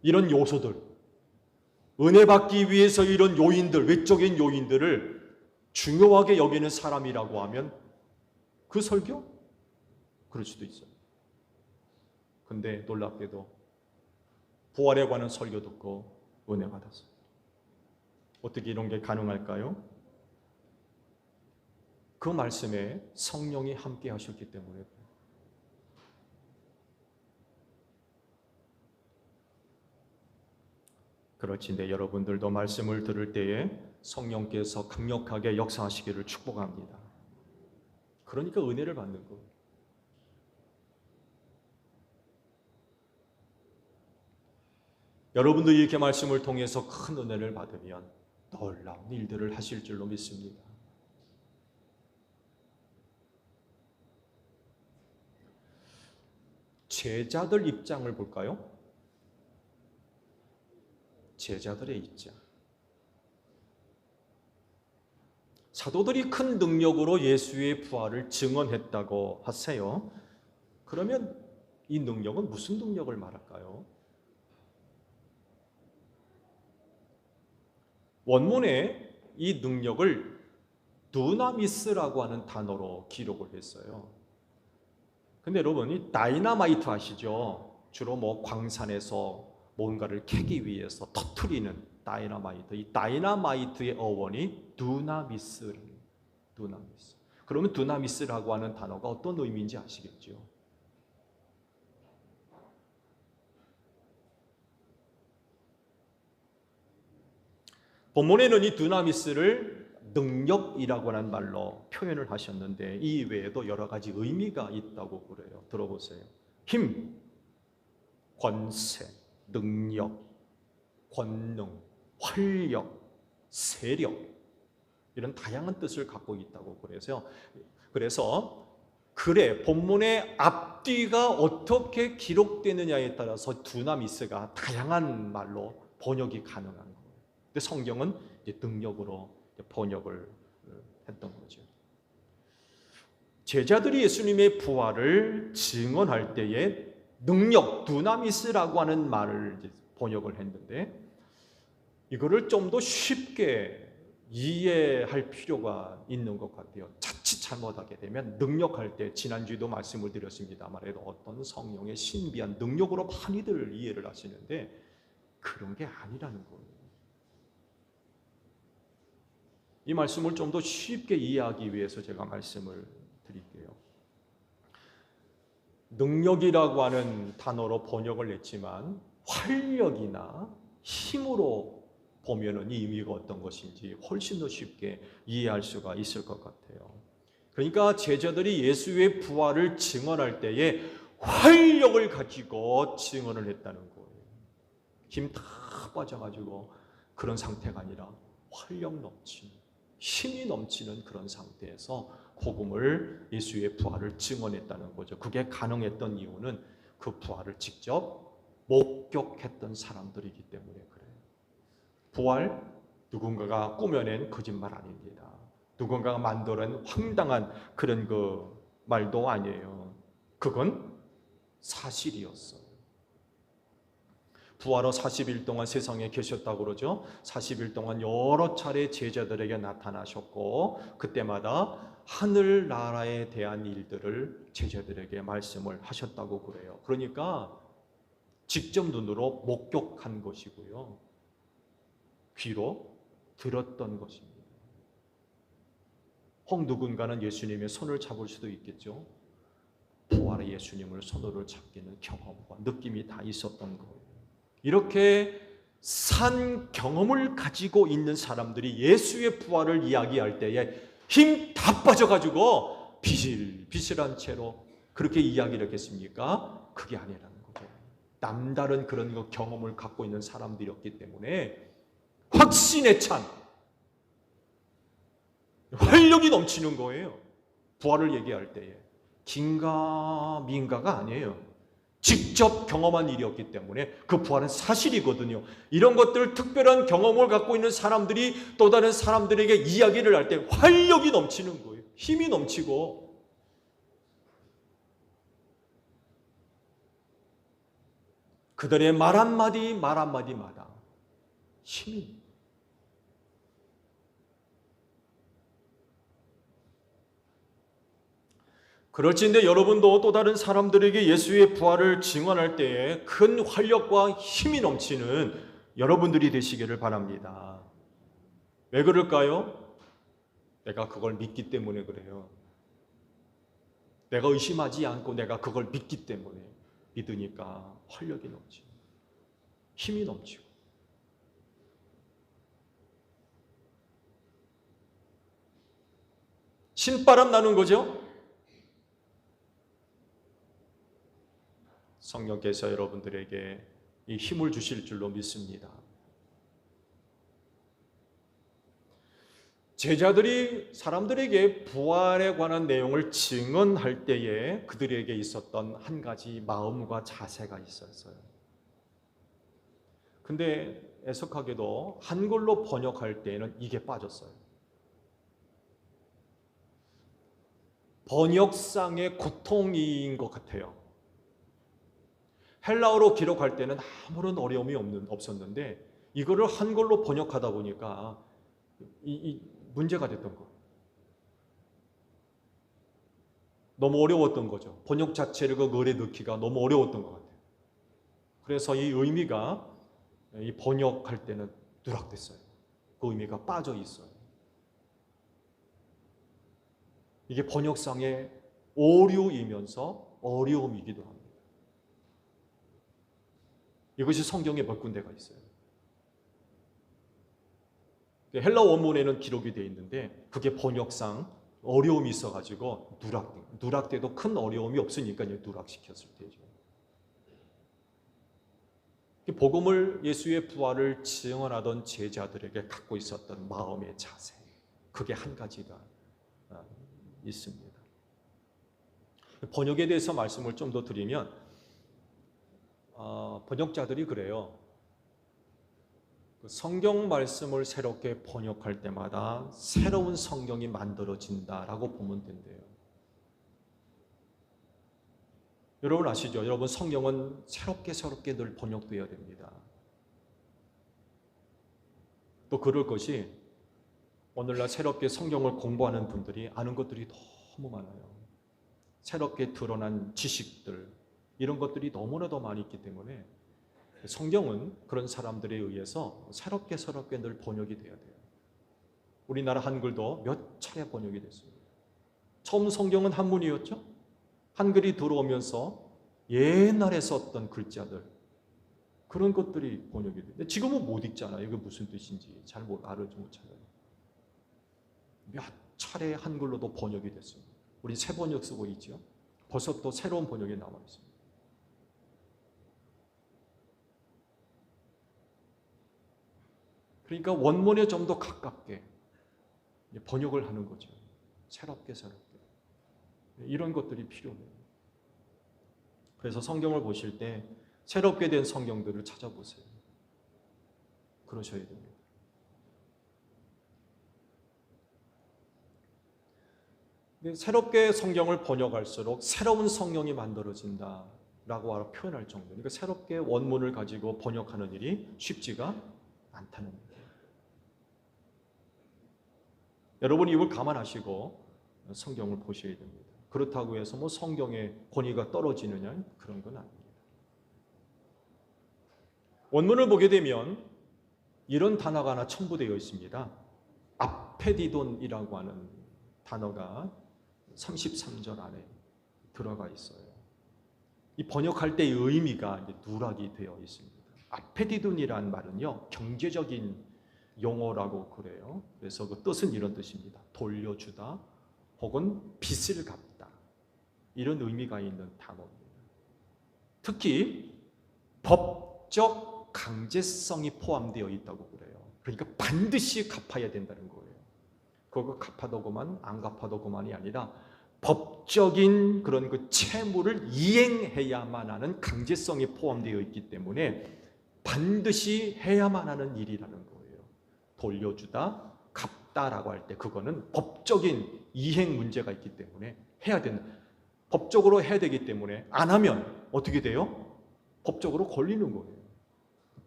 이런 요소들, 은혜 받기 위해서 이런 요인들, 외적인 요인들을 중요하게 여기는 사람이라고 하면 그 설교? 그럴 수도 있어요. 근데 놀랍게도 부활에 관한 설교 듣고 은혜 받았어요. 어떻게 이런 게 가능할까요? 그 말씀에 성령이 함께 하셨기 때문에. 그렇지인데 여러분들도 말씀을 들을 때에 성령께서 강력하게 역사하시기를 축복합니다. 그러니까 은혜를 받는 거예요. 여러분들이 이렇게 말씀을 통해서 큰 은혜를 받으면 놀라운 일들을 하실 줄로 믿습니다. 제자들 입장을 볼까요? 제자들의 입장. 사도들이 큰 능력으로 예수의 부활을 증언했다고 하세요. 그러면 이 능력은 무슨 능력을 말할까요? 원문에 이 능력을 두나미스라고 하는 단어로 기록을 했어요. 근데 여러분, 이 다이나마이트 아시죠? 주로 뭐 광산에서 뭔가를 캐기 위해서 터트리는 다이나마이트. 이 다이나마이트의 어원이 두나미스. 그러면 두나미스라고 하는 단어가 어떤 의미인지 아시겠죠? 본문에는 이 두나미스를 능력이라고 하는 말로 표현을 하셨는데 이 외에도 여러 가지 의미가 있다고 그래요. 들어보세요. 힘, 권세, 능력, 권능, 활력, 세력 이런 다양한 뜻을 갖고 있다고 그래서 글의 본문의 앞뒤가 어떻게 기록되느냐에 따라서 두나미스가 다양한 말로 번역이 가능한 거예요. 근데 성경은 이제 능력으로 번역을 했던 거죠. 제자들이 예수님의 부활을 증언할 때에 능력, 두나미스라고 하는 말을 이제 번역을 했는데 이거를 좀 더 쉽게 이해할 필요가 있는 것 같아요. 자칫 잘못하게 되면 능력할 때 지난주에도 말씀을 드렸습니다만 어떤 성령의 신비한 능력으로 많이들 이해를 하시는데 그런 게 아니라는 거예요. 이 말씀을 좀 더 쉽게 이해하기 위해서 제가 말씀을 드릴게요. 능력이라고 하는 단어로 번역을 했지만 활력이나 힘으로 보면은 이 의미가 어떤 것인지 훨씬 더 쉽게 이해할 수가 있을 것 같아요. 그러니까 제자들이 예수의 부활을 증언할 때에 활력을 가지고 증언을 했다는 거예요. 힘 다 빠져가지고 그런 상태가 아니라 활력 넘치는, 힘이 넘치는 그런 상태에서 복음을, 예수의 부활을 증언했다는 거죠. 그게 가능했던 이유는 그 부활을 직접 목격했던 사람들이기 때문에 그래요. 부활, 누군가가 꾸며낸 거짓말 아닙니다. 누군가가 만들어낸 황당한 그런 그 말도 아니에요. 그건 사실이었어요. 부활 후 40일 동안 세상에 계셨다고 그러죠. 40일 동안 여러 차례 제자들에게 나타나셨고 그때마다 하늘나라에 대한 일들을 제자들에게 말씀을 하셨다고 그래요. 그러니까 직접 눈으로 목격한 것이고요. 귀로 들었던 것입니다. 혹 누군가는 예수님의 손을 잡을 수도 있겠죠. 부활의 예수님을 손으로 잡기는 경험과 느낌이 다 있었던 거예요. 이렇게 산 경험을 가지고 있는 사람들이 예수의 부활을 이야기할 때에 힘 다 빠져가지고 비실비실한 채로 그렇게 이야기를 했겠습니까? 그게 아니라는 거죠. 남다른 그런 경험을 갖고 있는 사람들이었기 때문에 확신에 찬 활력이 넘치는 거예요. 부활을 얘기할 때에 긴가민가가 아니에요. 직접 경험한 일이었기 때문에 그 부활은 사실이거든요. 이런 것들 특별한 경험을 갖고 있는 사람들이 또 다른 사람들에게 이야기를 할 때 활력이 넘치는 거예요. 힘이 넘치고. 그들의 말 한마디마다 힘이. 그럴지인데 여러분도 또 다른 사람들에게 예수의 부활을 증언할 때에 큰 활력과 힘이 넘치는 여러분들이 되시기를 바랍니다. 왜 그럴까요? 내가 그걸 믿기 때문에 그래요. 내가 의심하지 않고 내가 그걸 믿기 때문에 믿으니까 활력이 넘치고 힘이 넘치고. 신바람 나는 거죠? 성령께서 여러분들에게 이 힘을 주실 줄로 믿습니다. 제자들이 사람들에게 부활에 관한 내용을 증언할 때에 그들에게 있었던 한 가지 마음과 자세가 있었어요. 근데 애석하게도 한글로 번역할 때에는 이게 빠졌어요. 번역상의 고통인 것 같아요. 헬라어로 기록할 때는 아무런 어려움이 없었는데 이거를 한글로 번역하다 보니까 이 문제가 됐던 거예요. 너무 어려웠던 거죠. 번역 자체를 그 글에 넣기가 너무 어려웠던 것 같아요. 그래서 이 의미가 이 번역할 때는 누락됐어요. 그 의미가 빠져 있어요. 이게 번역상의 오류이면서 어려움이기도 합니다. 이것이 성경에 몇 군데가 있어요. 헬라 원문에는 기록이 되어 있는데 그게 번역상 어려움이 있어가지고 누락돼도 큰 어려움이 없으니까 누락시켰을 때죠. 복음을 예수의 부활을 증언하던 제자들에게 갖고 있었던 마음의 자세, 그게 한 가지가 있습니다. 번역에 대해서 말씀을 좀 더 드리면 번역자들이 그래요. 성경 말씀을 새롭게 번역할 때마다 새로운 성경이 만들어진다라고 보면 된대요. 여러분 아시죠? 여러분 성경은 새롭게 늘 번역되어야 됩니다. 또 그럴 것이 오늘날 새롭게 성경을 공부하는 분들이 아는 것들이 너무 많아요. 새롭게 드러난 지식들, 이런 것들이 너무나도 많이 있기 때문에 성경은 그런 사람들에 의해서 새롭게 늘 번역이 돼야 돼요. 우리나라 한글도 몇 차례 번역이 됐습니다. 처음 성경은 한문이었죠? 한글이 들어오면서 옛날에 썼던 글자들, 그런 것들이 번역이 돼요. 지금은 못 읽잖아요. 이게 무슨 뜻인지 잘 알지 못하잖아요. 몇 차례 한글로도 번역이 됐습니다. 우리 새 번역 쓰고 있죠? 벌써 또 새로운 번역이 나와 있습니다. 그러니까 원문에 좀 더 가깝게 번역을 하는 거죠. 새롭게. 이런 것들이 필요해요. 그래서 성경을 보실 때 새롭게 된 성경들을 찾아보세요. 그러셔야 됩니다. 새롭게 성경을 번역할수록 새로운 성경이 만들어진다라고 표현할 정도. 그러니까 새롭게 원문을 가지고 번역하는 일이 쉽지가 않다는 거예요. 여러분이 이걸 감안하시고 성경을 보셔야 됩니다. 그렇다고 해서 뭐 성경의 권위가 떨어지느냐 그런 건 아닙니다. 원문을 보게 되면 이런 단어가 하나 첨부되어 있습니다. 아페디돈이라고 하는 단어가 33절 안에 들어가 있어요. 이 번역할 때의 의미가 누락이 되어 있습니다. 아페디돈이라는 말은요, 경제적인 용어라고 그래요. 그래서 그 뜻은 이런 뜻입니다. 돌려주다 혹은 빚을 갚다, 이런 의미가 있는 단어입니다. 특히 법적 강제성이 포함되어 있다고 그래요. 그러니까 반드시 갚아야 된다는 거예요. 그거 갚아도 그만 안 갚아도 그만이 아니라 법적인 그런 그 채무를 이행해야만 하는 강제성이 포함되어 있기 때문에 반드시 해야만 하는 일이라는 거예요. 돌려주다, 갚다라고 할 때 그거는 법적인 이행 문제가 있기 때문에 해야 된다. 법적으로 해야 되기 때문에 안 하면 어떻게 돼요? 법적으로 걸리는 거예요.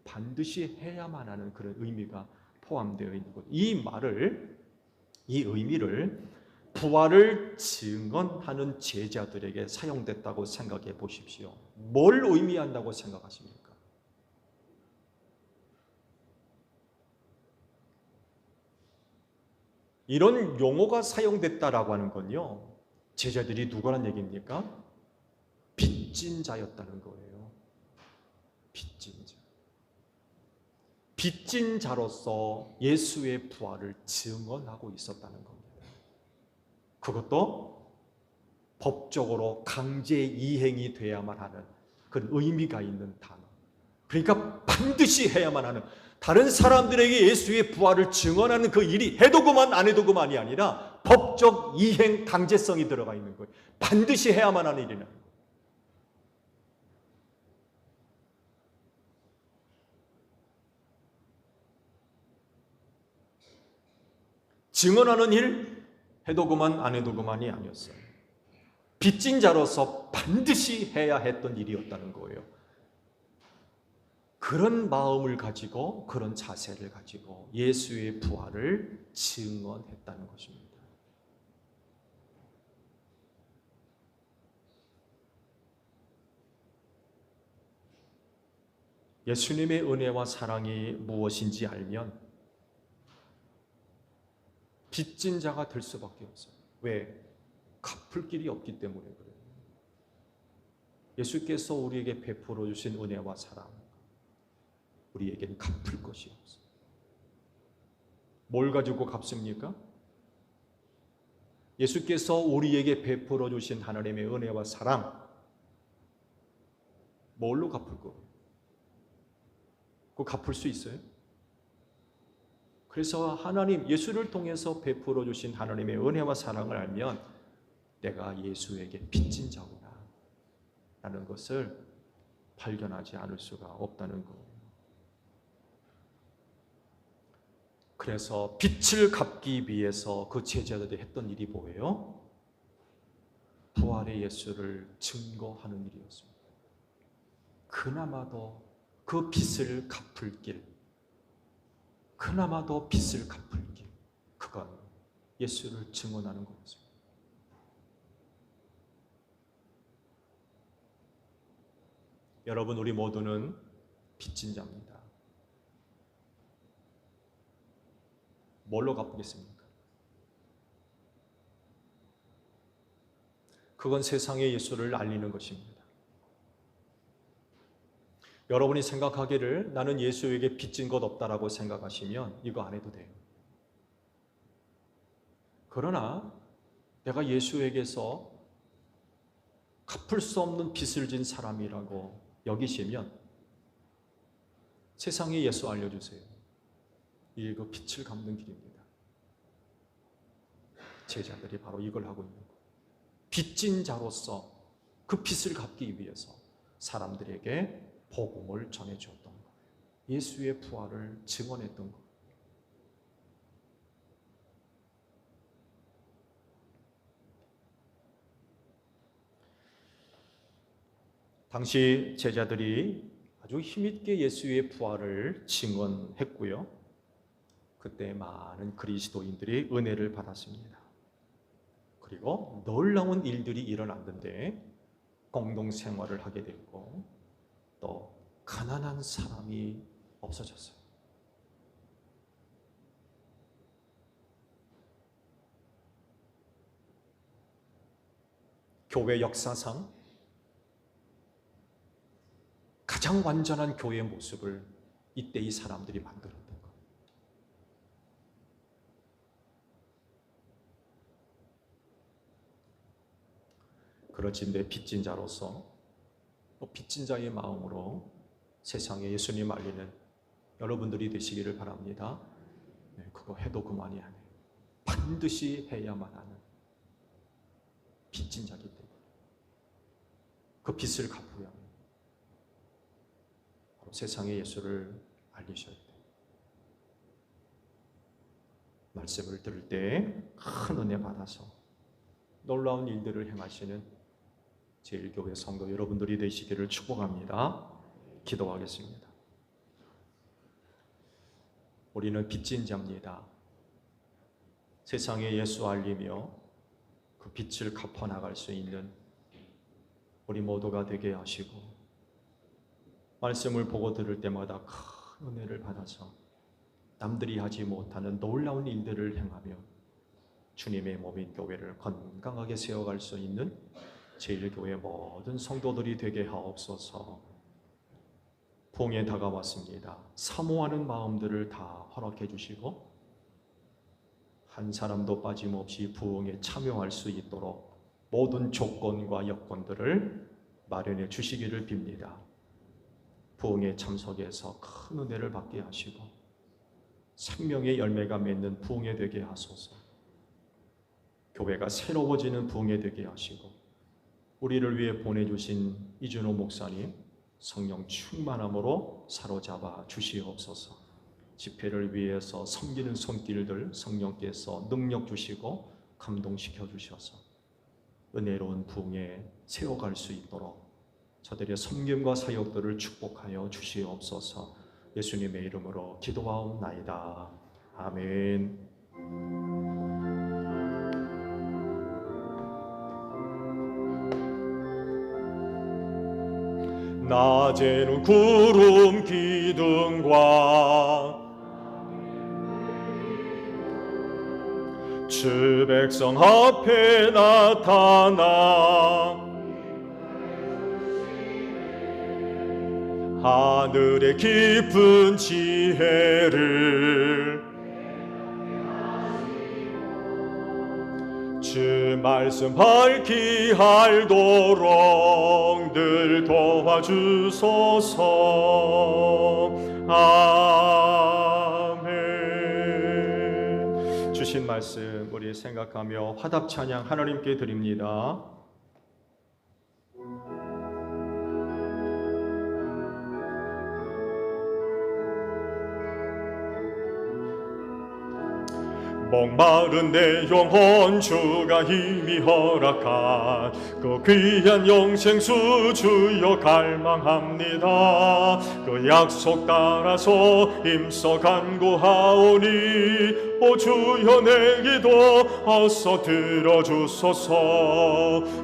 반드시 해야만 하는 그런 의미가 포함되어 있는 거예요. 이 의미를 부활을 증언하는 제자들에게 사용됐다고 생각해 보십시오. 뭘 의미한다고 생각하십니까? 이런 용어가 사용됐다라고 하는 건요, 제자들이 누구란 얘기입니까? 빚진 자였다는 거예요. 빚진 자. 빚진 자로서 예수의 부활을 증언하고 있었다는 겁니다. 그것도 법적으로 강제 이행이 돼야만 하는 그런 의미가 있는 단어. 그러니까 반드시 해야만 하는, 다른 사람들에게 예수의 부활을 증언하는 그 일이 해도 그만 안 해도 그만이 아니라 법적 이행 강제성이 들어가 있는 거예요. 반드시 해야만 하는 일이라는 거예요. 증언하는 일, 해도 그만 안 해도 그만이 아니었어요. 빚진 자로서 반드시 해야 했던 일이었다는 거예요. 그런 마음을 가지고, 그런 자세를 가지고 예수의 부활을 증언했다는 것입니다. 예수님의 은혜와 사랑이 무엇인지 알면 빚진 자가 될 수밖에 없어요. 왜? 갚을 길이 없기 때문에 그래요. 예수께서 우리에게 베풀어 주신 은혜와 사랑, 우리에게는 갚을 것이 없어요. 뭘 가지고 갚습니까? 예수께서 우리에게 베풀어 주신 하나님의 은혜와 사랑, 뭘로 갚을 거예요? 그거 갚을 수 있어요? 그래서 하나님, 예수를 통해서 베풀어 주신 하나님의 은혜와 사랑을 알면 내가 예수에게 빚진 자구나 라는 것을 발견하지 않을 수가 없다는 거예요. 그래서 빚을 갚기 위해서 그 제자들이 했던 일이 뭐예요? 부활의 예수를 증거하는 일이었습니다. 그나마도 그 빚을 갚을 길, 그나마도 빚을 갚을 길, 그건 예수를 증언하는 것입니다. 여러분, 우리 모두는 빚진 자입니다. 뭘로 갚겠습니까? 그건 세상에 예수를 알리는 것입니다. 여러분이 생각하기를 나는 예수에게 빚진 것 없다라고 생각하시면 이거 안 해도 돼요. 그러나 내가 예수에게서 갚을 수 없는 빚을 진 사람이라고 여기시면 세상에 예수 알려주세요. 이게 그 빚을 갚는 길입니다. 제자들이 바로 이걸 하고 있는 거예요. 빚진 자로서 그 빚을 갚기 위해서 사람들에게 복음을 전해주었던 거예요. 예수의 부활을 증언했던 거예요. 당시 제자들이 아주 힘있게 예수의 부활을 증언했고요. 그때 많은 그리스도인들이 은혜를 받았습니다. 그리고 놀라운 일들이 일어났는데 공동생활을 하게 됐고 또 가난한 사람이 없어졌어요. 교회 역사상 가장 완전한 교회의 모습을 이때 이 사람들이 만들었던 거예요. 그렇지, 내 빚진 자로서 또 빚진 자의 마음으로 세상에 예수님 알리는 여러분들이 되시기를 바랍니다. 그거 해도 그만이 아니에요. 반드시 해야만 하는, 빚진 자기 때문에 그 빚을 갚으려 바로 세상에 예수를 알리셔야 돼요. 말씀을 들을 때 큰 은혜 받아서 놀라운 일들을 행하시는 제1교회 성도 여러분들이 되시기를 축복합니다. 기도하겠습니다. 우리는 빚진 자입니다. 세상에 예수 알리며 그 빚을 갚아 나갈 수 있는 우리 모두가 되게 하시고, 말씀을 보고 들을 때마다 큰 은혜를 받아서 남들이 하지 못하는 놀라운 일들을 행하며 주님의 몸인 교회를 건강하게 세워갈 수 있는 제1교회 모든 성도들이 되게 하옵소서. 부흥에 다가왔습니다. 사모하는 마음들을 다 허락해 주시고 한 사람도 빠짐없이 부흥에 참여할 수 있도록 모든 조건과 여건들을 마련해 주시기를 빕니다. 부흥에 참석해서 큰 은혜를 받게 하시고 생명의 열매가 맺는 부흥에 되게 하소서. 교회가 새로워지는 부흥에 되게 하시고 우리를 위해 보내주신 이준호 목사님 성령 충만함으로 사로잡아 주시옵소서. 집회를 위해서 섬기는 손길들 성령께서 능력 주시고 감동시켜 주셔서 은혜로운 부흥에 세워갈 수 있도록 저들의 섬김과 사역들을 축복하여 주시옵소서. 예수님의 이름으로 기도하옵나이다. 아멘. 낮에는 구름 기둥과 주 백성 앞에 나타나 하늘의 깊은 지혜를 주 말씀 밝히 알도록 늘 도와주소서. 아멘. 주신 말씀 우리 생각하며 화답 찬양 하나님께 드립니다. 목마른 내 영혼 주가 이미 허락한 그 귀한 영생수 주여 갈망합니다. 그 약속 따라서 힘써 간구하오니 오 주여 내 기도 어서 들어주소서.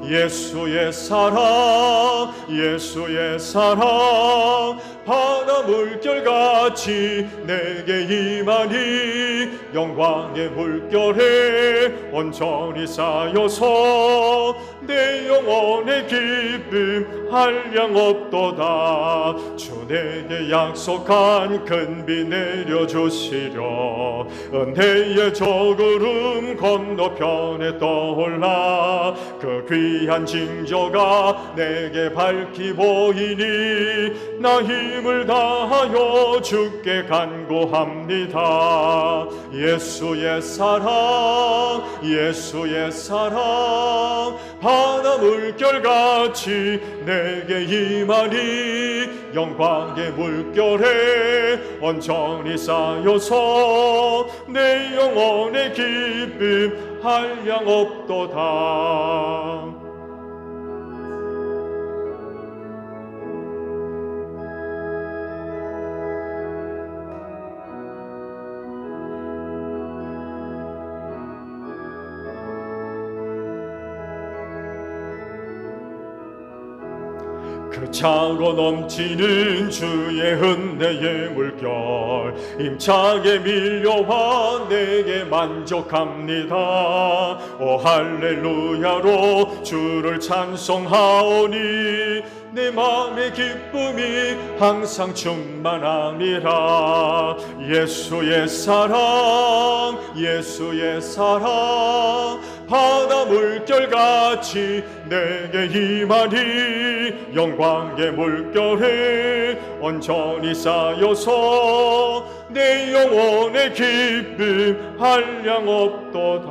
예수의 사랑 예수의 사랑 바다 물결같이 내게 임하니 영광의 물결에 온전히 쌓여서 내 영혼의 기쁨 한량없도다. 주 내게 약속한 큰 비 내려주시려 은혜의 저구름 건너편에 떠올라 그 귀한 징조가 내게 밝히 보이니 나 힘을 다하여 주께 간구합니다. 예수의 사랑 예수의 사랑 바다 물결같이 내게 임하니 영광의 물결에 온전히 쌓여서 내 영혼의 기쁨 한량없도다. 그 차고 넘치는 주의 은혜의 물결 힘차게 밀려와 내게 만족합니다. 오 할렐루야로 주를 찬송하오니 내 마음의 기쁨이 항상 충만함이라. 예수의 사랑 예수의 사랑 바다 물결같이 내게 임하니 영광의 물결에 온전히 쌓여서 내 영혼의 기쁨 한량없도다.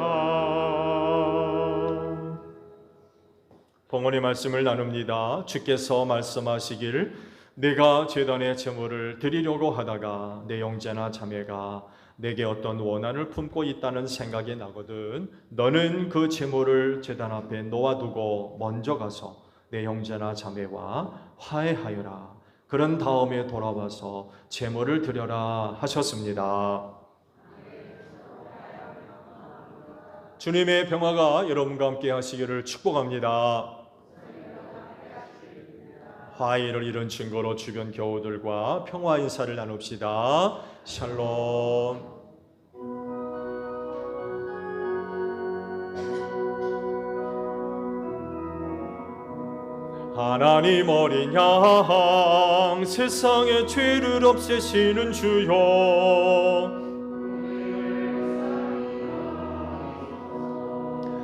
봉헌의 말씀을 나눕니다. 주께서 말씀하시길 내가 제단에 제물을 드리려고 하다가 내 형제나 자매가 내게 어떤 원한을 품고 있다는 생각이 나거든 너는 그 제물을 제단 앞에 놓아두고 먼저 가서 내 형제나 자매와 화해하여라. 그런 다음에 돌아와서 제물을 드려라 하셨습니다. 주님의 평화가 여러분과 함께 하시기를 축복합니다. 화해를 이룬 증거로 주변 교우들과 평화 인사를 나눕시다. 샬롬. 하나님 어린 양 세상의 죄를 없애시는 주여,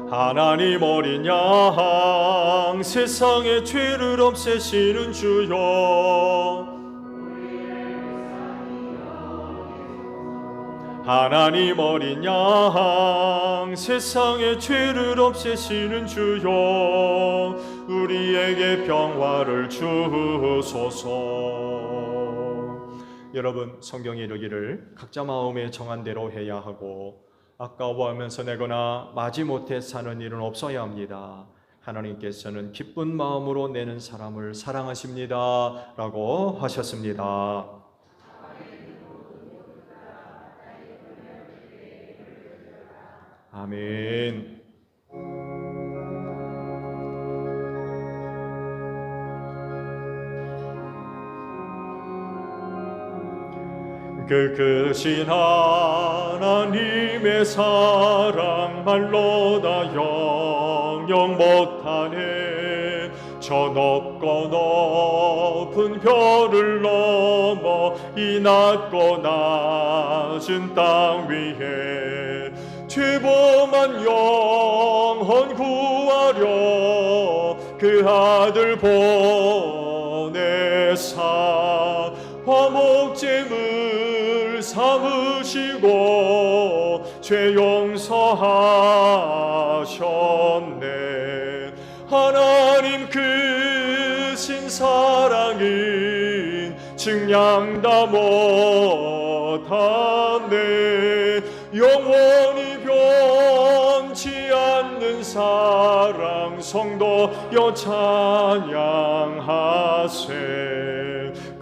하나님 어린 양 세상의 죄를 없애시는 주여, 하나님 어린 양 세상의 죄를 없애시는 주여, 우리에게 평화를 주소서. 여러분, 성경이 이르기를 각자 마음에 정한 대로 해야 하고 아까워하면서 내거나 마지못해 사는 일은 없어야 합니다. 하나님께서는 기쁜 마음으로 내는 사람을 사랑하십니다 라고 하셨습니다. 아멘. 그 크신 하나님의 사랑 말로 다 영영 못하네. 저 높고 높은 별을 넘어 이 낮고 낮은 땅 위에 죄범한 영혼 구하려 그 아들 보내사 화목제물 삼으시고 죄 용서하셨네. 하나님 크신 사랑은 증량다 못하네. 영원히 변치 않는 사랑 성도여 찬양하세.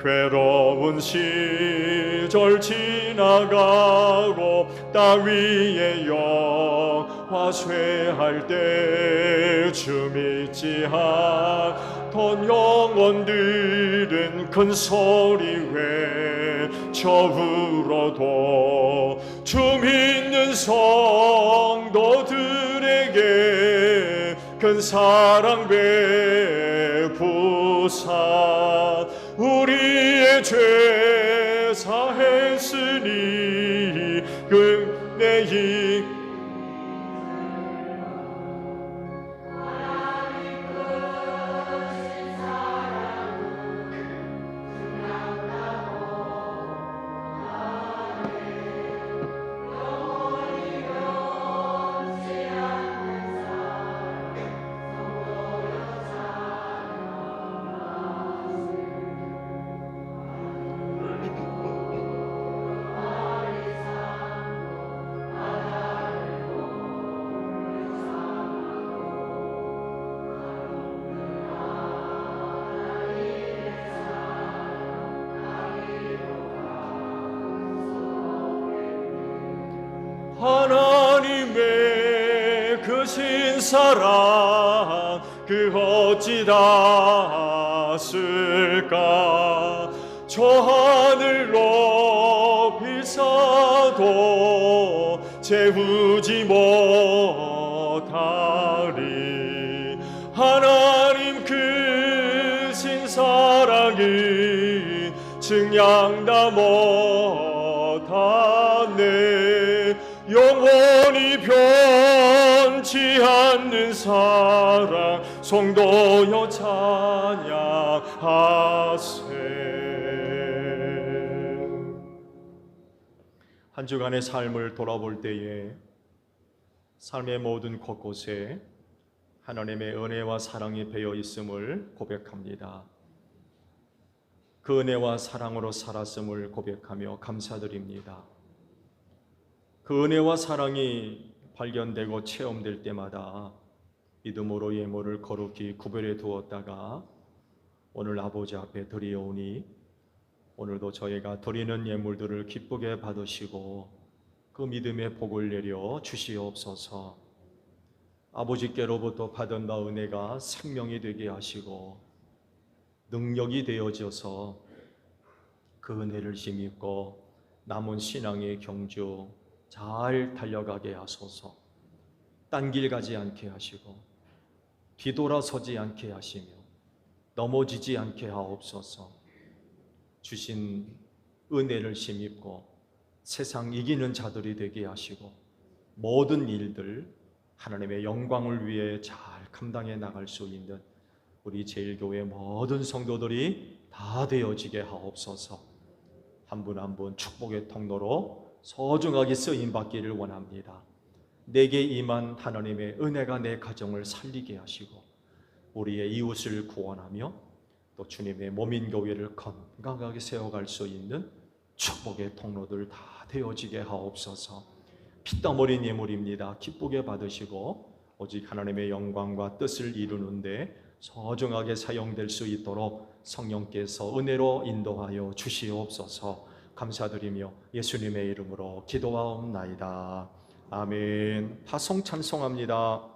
괴로운 시절 지나가고 땅 위에 영화 쇠할 때 주 믿지 않던 영혼들은 큰 소리 외쳐 울어도 주 믿는 성도들에게 큰 사랑 베푸사 우리의 죄 사했으니 그내이 하나님의 크신 사랑 그 어찌 닿았을까. 저 하늘 높이 사도 채우지 못하리. 하나님 크신 사랑은 증량다 못하네. 영원히 변치 않는 사랑 성도여 찬양하세. 한 주간의 삶을 돌아볼 때에 삶의 모든 곳곳에 하나님의 은혜와 사랑이 배어 있음을 고백합니다. 그 은혜와 사랑으로 살았음을 고백하며 감사드립니다. 그 은혜와 사랑이 발견되고 체험될 때마다 믿음으로 예물을 거룩히 구별해 두었다가 오늘 아버지 앞에 드리오니 오늘도 저희가 드리는 예물들을 기쁘게 받으시고 그 믿음의 복을 내려 주시옵소서. 아버지께로부터 받은 바 은혜가 생명이 되게 하시고 능력이 되어져서 그 은혜를 힘입고 남은 신앙의 경주 잘 달려가게 하소서. 딴 길 가지 않게 하시고 뒤돌아서지 않게 하시며 넘어지지 않게 하옵소서. 주신 은혜를 힘입고 세상 이기는 자들이 되게 하시고 모든 일들 하나님의 영광을 위해 잘 감당해 나갈 수 있는 우리 제일교회 모든 성도들이 다 되어지게 하옵소서. 한 분 한 분 축복의 통로로 소중하게 쓰임받기를 원합니다. 내게 임한 하나님의 은혜가 내 가정을 살리게 하시고 우리의 이웃을 구원하며 또 주님의 몸인 교회를 건강하게 세워갈 수 있는 축복의 통로들 다 되어지게 하옵소서. 피땀 어린 예물입니다. 기쁘게 받으시고 오직 하나님의 영광과 뜻을 이루는데 소중하게 사용될 수 있도록 성령께서 은혜로 인도하여 주시옵소서. 감사드리며 예수님의 이름으로 기도하옵나이다. 아멘. 파송 찬송합니다.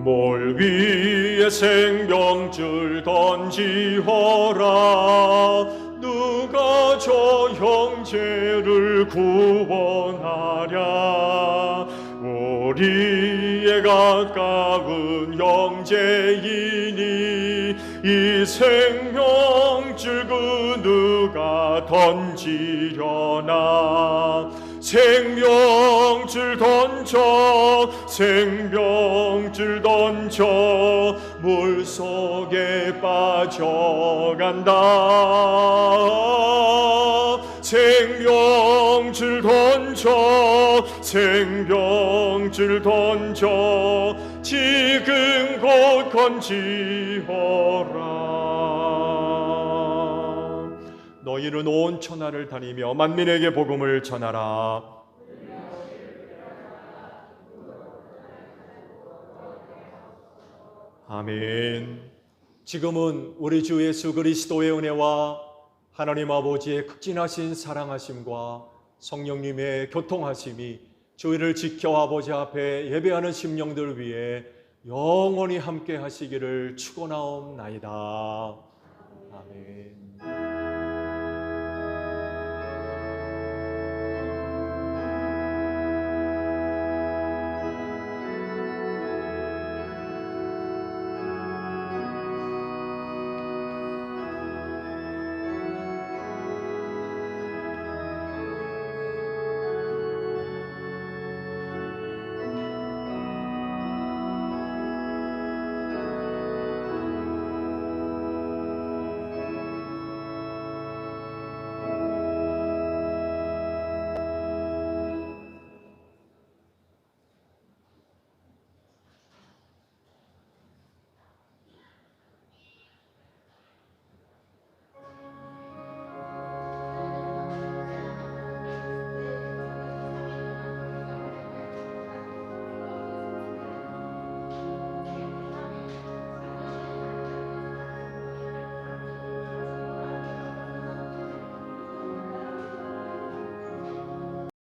몰 위에 생명줄 던지어라. 누가 저 형제를 구원하랴. 우리의 가까운 형제이니 이 생명줄 그 누가 던지려나. 생명줄 던져 생명줄 던져 물속에 빠져간다. 생명줄 던져 생명줄 던져 지금 곧 건지어라. 너희는 온 천하를 다니며 만민에게 복음을 전하라. 아멘. 지금은 우리 주 예수 그리스도의 은혜와 하나님 아버지의 극진하신 사랑하심과 성령님의 교통하심이 저희를 지켜 아버지 앞에 예배하는 심령들 위해 영원히 함께 하시기를 축원하옵나이다. 아멘.